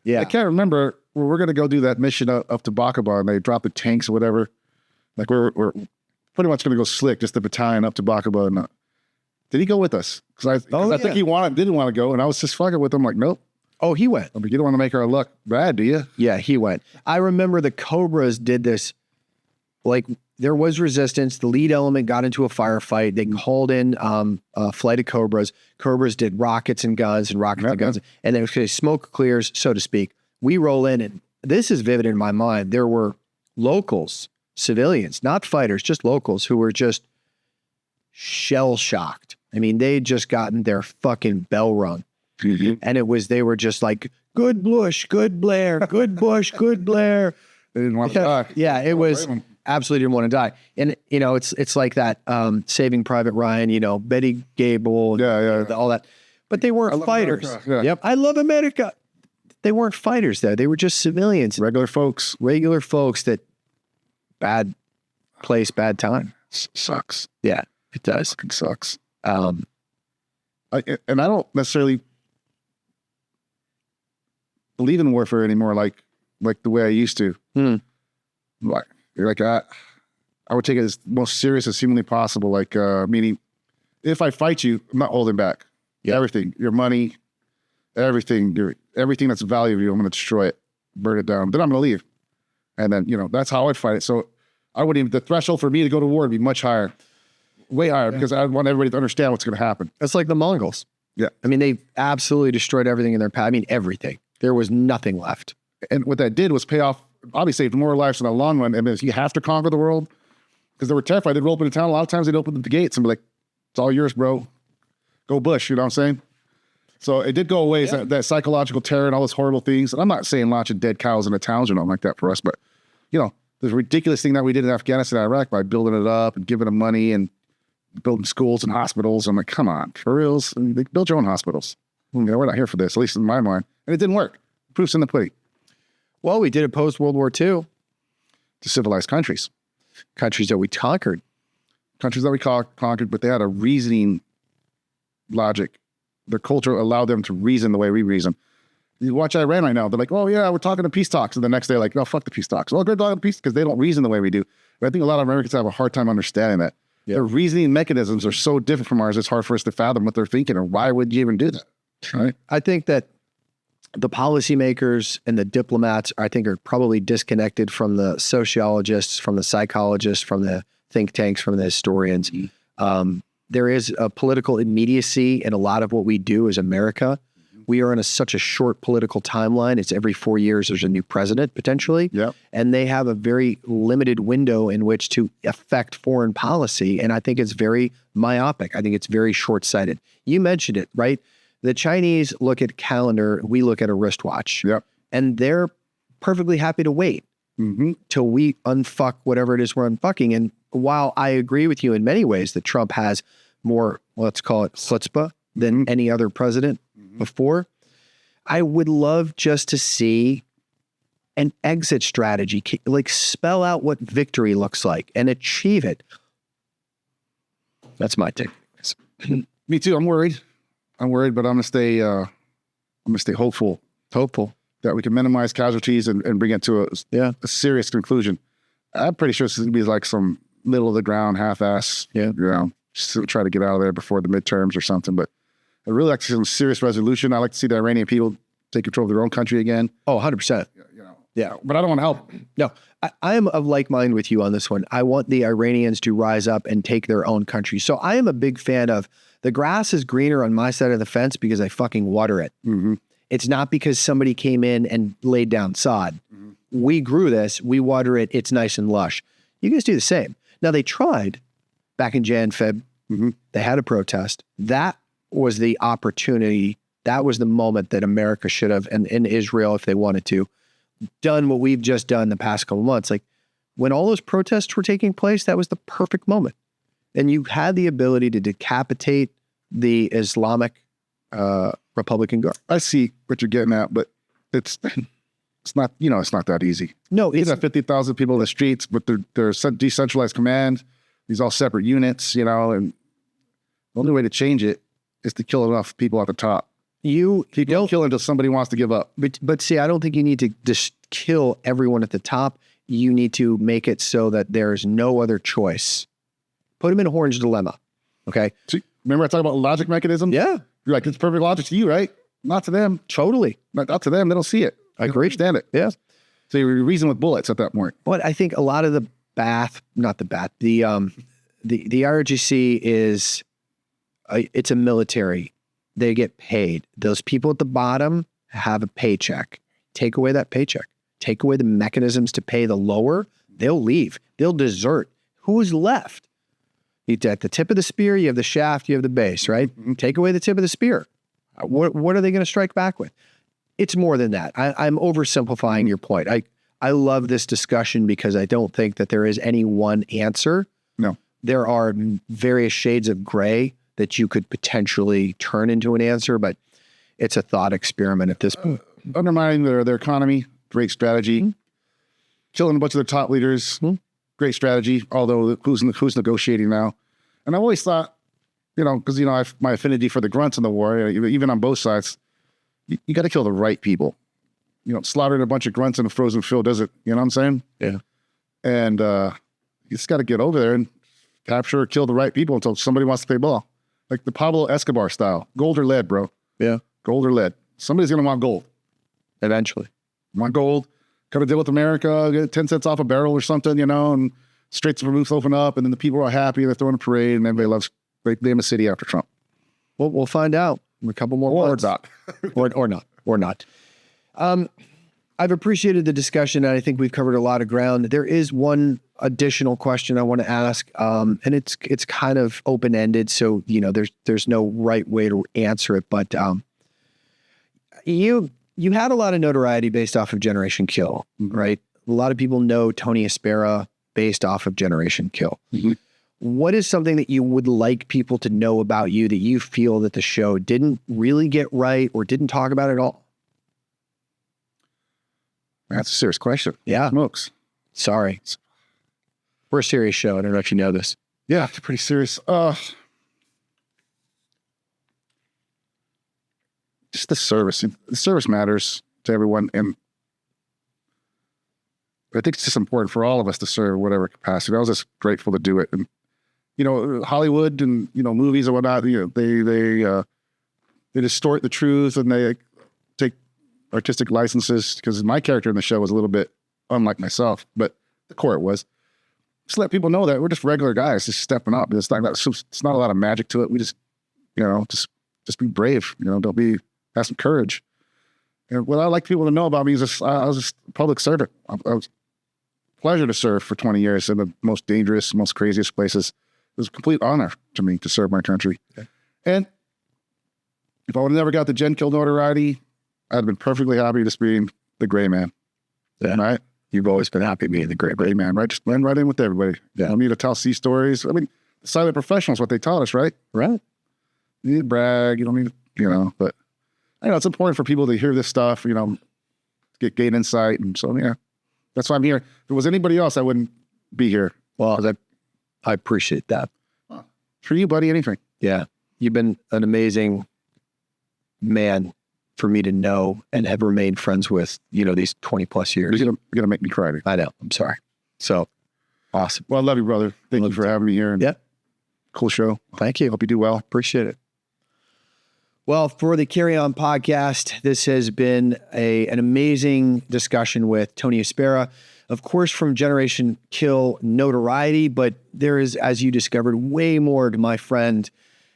B: yeah.
C: I can't remember where we're going to go do that mission up to Bakaba and they drop the tanks or whatever. Like we're pretty much going to go slick, just the battalion up to Bakaba. And did he go with us? Because I think he didn't want to go. And I was just fucking with him like, nope.
B: Oh, he went.
C: I mean, you don't want to make our luck bad, do you?
B: Yeah, he went. I remember the Cobras did this. There was resistance. The lead element got into a firefight. They called in a flight of Cobras. Cobras did rockets and guns and rockets and guns. And then smoke clears, so to speak. We roll in, and this is vivid in my mind. There were locals, civilians, not fighters, just locals who were just shell-shocked. I mean, they'd just gotten their fucking bell rung. And they were just like, good Bush, good Blair, good Bush, good Blair.
C: They didn't want to die.
B: Yeah, it was absolutely didn't want to die. And, it's like that Saving Private Ryan, Betty Gable, all that. But they weren't fighters.
C: Yeah.
B: Yep. I love America. They weren't fighters, though. They were just civilians.
C: Regular folks
B: that bad place, bad time.
C: Sucks.
B: Yeah, it does.
C: Fucking sucks.
B: Um,
C: I don't necessarily believe in warfare anymore, like the way I used to. I would take it as most serious as humanly possible. Meaning, if I fight you, I'm not holding back.
B: Yeah.
C: Everything, your money, everything that's of value to you, I'm going to destroy it, burn it down. Then I'm going to leave, and then that's how I'd fight it. So I wouldn't even. The threshold for me to go to war would be much higher, way higher, because I want everybody to understand what's going to happen.
B: It's like the Mongols.
C: Yeah,
B: I mean, they absolutely destroyed everything in their path. I mean, everything. There was nothing left.
C: And what that did was pay off, obviously, saved more lives in the long run. I mean, you have to conquer the world because they were terrified. They'd roll up into town. A lot of times they'd open up the gates and be like, it's all yours, bro. Go Bush, you know what I'm saying? So it did go away, that psychological terror and all those horrible things. And I'm not saying launching dead cows in the towns or nothing like that for us, but, the ridiculous thing that we did in Afghanistan and Iraq by building it up and giving them money and building schools and hospitals. I'm like, come on, for reals? I mean, build your own hospitals. We're not here for this, at least in my mind. And it didn't work. Proof's in the pudding.
B: Well, we did it post-World War II.
C: To civilized countries.
B: Countries that we conquered.
C: Countries that we conquered, but they had a reasoning logic. Their culture allowed them to reason the way we reason. You watch Iran right now. They're like, oh, yeah, we're talking to peace talks. And the next day, like, no, fuck the peace talks. Well, good talking peace because they don't reason the way we do. But I think a lot of Americans have a hard time understanding that. Yeah. Their reasoning mechanisms are so different from ours, it's hard for us to fathom what they're thinking or why would you even do that? Right?
B: I think that the policymakers and the diplomats, I think, are probably disconnected from the sociologists, from the psychologists, from the think tanks, from the historians. There is a political immediacy in a lot of what we do as America. We are in such a short political timeline. It's every 4 years there's a new president, potentially.
C: Yep.
B: And they have a very limited window in which to affect foreign policy. And I think it's very myopic. I think it's very short-sighted. You mentioned it, right? The Chinese look at calendar, we look at a wristwatch.
C: Yep.
B: And they're perfectly happy to wait till we unfuck whatever it is we're unfucking. And while I agree with you in many ways that Trump has more, let's call it chutzpah than any other president before, I would love just to see an exit strategy, like spell out what victory looks like and achieve it. That's my take.
C: Me too. I'm worried, but I'm gonna stay hopeful that we can minimize casualties and bring it to a serious conclusion. I'm pretty sure this is gonna be like some middle of the ground, half-ass, just to try to get out of there before the midterms or something. But I really like to see some serious resolution. I like to see the Iranian people take control of their own country again.
B: Oh, 100%.
C: Yeah, but I don't want to help.
B: No, I am of like mind with you on this one. I want the Iranians to rise up and take their own country. So I am a big fan of the grass is greener on my side of the fence because I fucking water it.
C: Mm-hmm.
B: It's not because somebody came in and laid down sod. Mm-hmm. We grew this, we water it, it's nice and lush. You guys do the same. Now they tried back in Jan, Feb.
C: Mm-hmm.
B: They had a protest. That was the opportunity. That was the moment that America should have, and in Israel, if they wanted to, done what we've just done the past couple months. Like when all those protests were taking place, that was the perfect moment. And you had the ability to decapitate the Islamic Republican Guard.
C: I see what you're getting at, but it's not, it's not that easy.
B: No,
C: You
B: it's
C: got 50,000 people in the streets, but they're decentralized command. These all separate units, and the only way to change it is to kill enough people at the top. Keep killing until somebody wants to give up.
B: But see, I don't think you need to just kill everyone at the top. You need to make it so that there's no other choice. Put them in a orange dilemma. Okay.
C: See, remember I talked about logic mechanism?
B: Yeah.
C: You're like, it's perfect logic to you, right? Not to them.
B: Totally.
C: Not to them. They don't see it.
B: I agree.
C: Understand it.
B: Yeah.
C: So you reason with bullets at that point.
B: But I think a lot of the RGC is, it's a military. They get paid. Those people at the bottom have a paycheck. Take away that paycheck. Take away the mechanisms to pay the lower. They'll leave. They'll desert. Who's left? At the tip of the spear, you have the shaft, you have the base, right?
C: Mm-hmm.
B: Take away the tip of the spear. What are they going to strike back with? It's more than that. I'm oversimplifying your point. I love this discussion because I don't think that there is any one answer.
C: No.
B: There are various shades of gray that you could potentially turn into an answer, but it's a thought experiment at this point.
C: Undermining their economy, great strategy.
B: Mm-hmm.
C: Killing a bunch of their top leaders, great strategy, although who's negotiating now? And I've always thought, because, I have my affinity for the grunts in the war, even on both sides, you got to kill the right people. Slaughtering a bunch of grunts in a frozen field doesn't, you know what I'm saying?
B: Yeah.
C: And you just got to get over there and capture or kill the right people until somebody wants to play ball. Like the Pablo Escobar style. Gold or lead, bro.
B: Yeah.
C: Gold or lead. Somebody's going to want gold.
B: Eventually.
C: Want gold. Cut a deal with America. Get 10 cents off a barrel or something, and Straits of Hormuz open up. And then the people are happy. They're throwing a parade. And everybody loves, they name a city after Trump.
B: Well, we'll find out in a couple more months. Or not. I've appreciated the discussion, and I think we've covered a lot of ground. There is one additional question I want to ask, and it's kind of open-ended, so there's no right way to answer it. But you had a lot of notoriety based off of Generation Kill, right? A lot of people know Tony Espera based off of Generation Kill.
C: Mm-hmm.
B: What is something that you would like people to know about you that you feel that the show didn't really get right or didn't talk about at all?
C: That's a serious question.
B: Yeah.
C: Smokes.
B: Sorry. We're a serious show. I don't know if you know this.
C: Yeah, it's pretty serious. Just the service. The service matters to everyone. And I think it's just important for all of us to serve whatever capacity. I was just grateful to do it. And, Hollywood and, movies and whatnot, they distort the truth and they take artistic licenses, because my character in the show was a little bit unlike myself, but the core it was. Just let people know that we're just regular guys just stepping up. It's not a lot of magic to it. We just, just be brave. Have some courage. And what I like people to know about me is I was just a public servant. I was a pleasure to serve for 20 years in the most dangerous, most craziest places. It was a complete honor to me to serve my country. Okay. And if I would have never got the Gen Kill notoriety, I'd have been perfectly happy just being the gray man.
B: Yeah.
C: Right?
B: You've always been happy being the gray
C: man, right? Just blend right in with everybody.
B: Yeah.
C: You don't need to tell sea stories. I mean, silent professionals, what they taught us, right?
B: Right.
C: You need to brag. You don't need to, but I know it's important for people to hear this stuff, gain insight. And so, yeah, that's why I'm here. If it was anybody else, I wouldn't be here.
B: Well, I appreciate that.
C: For you, buddy, anything.
B: Yeah. You've been an amazing man for me to know and have remained friends with, these 20 plus years.
C: You're gonna make me cry.
B: I know. I'm sorry. So awesome.
C: Well, I love you, brother. Thank you for having me here. And
B: yeah.
C: Cool show.
B: Thank you.
C: Hope you do well.
B: Appreciate it. Well, for the Carry On podcast, this has been an amazing discussion with Tony Espera, of course, from Generation Kill notoriety, but there is, as you discovered, way more to my friend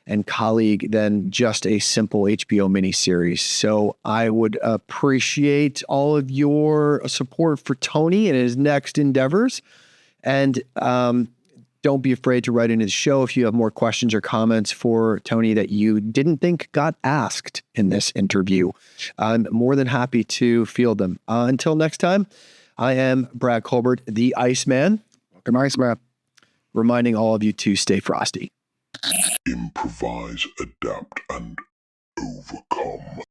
B: and colleague than just a simple HBO miniseries. So I would appreciate all of your support for Tony and his next endeavors. And don't be afraid to write into the show if you have more questions or comments for Tony that you didn't think got asked in this interview. I'm more than happy to field them. Until next time, I am Brad Colbert, the Iceman.
C: Welcome, Iceman.
B: Reminding all of you to stay frosty.
A: Improvise, adapt, and overcome.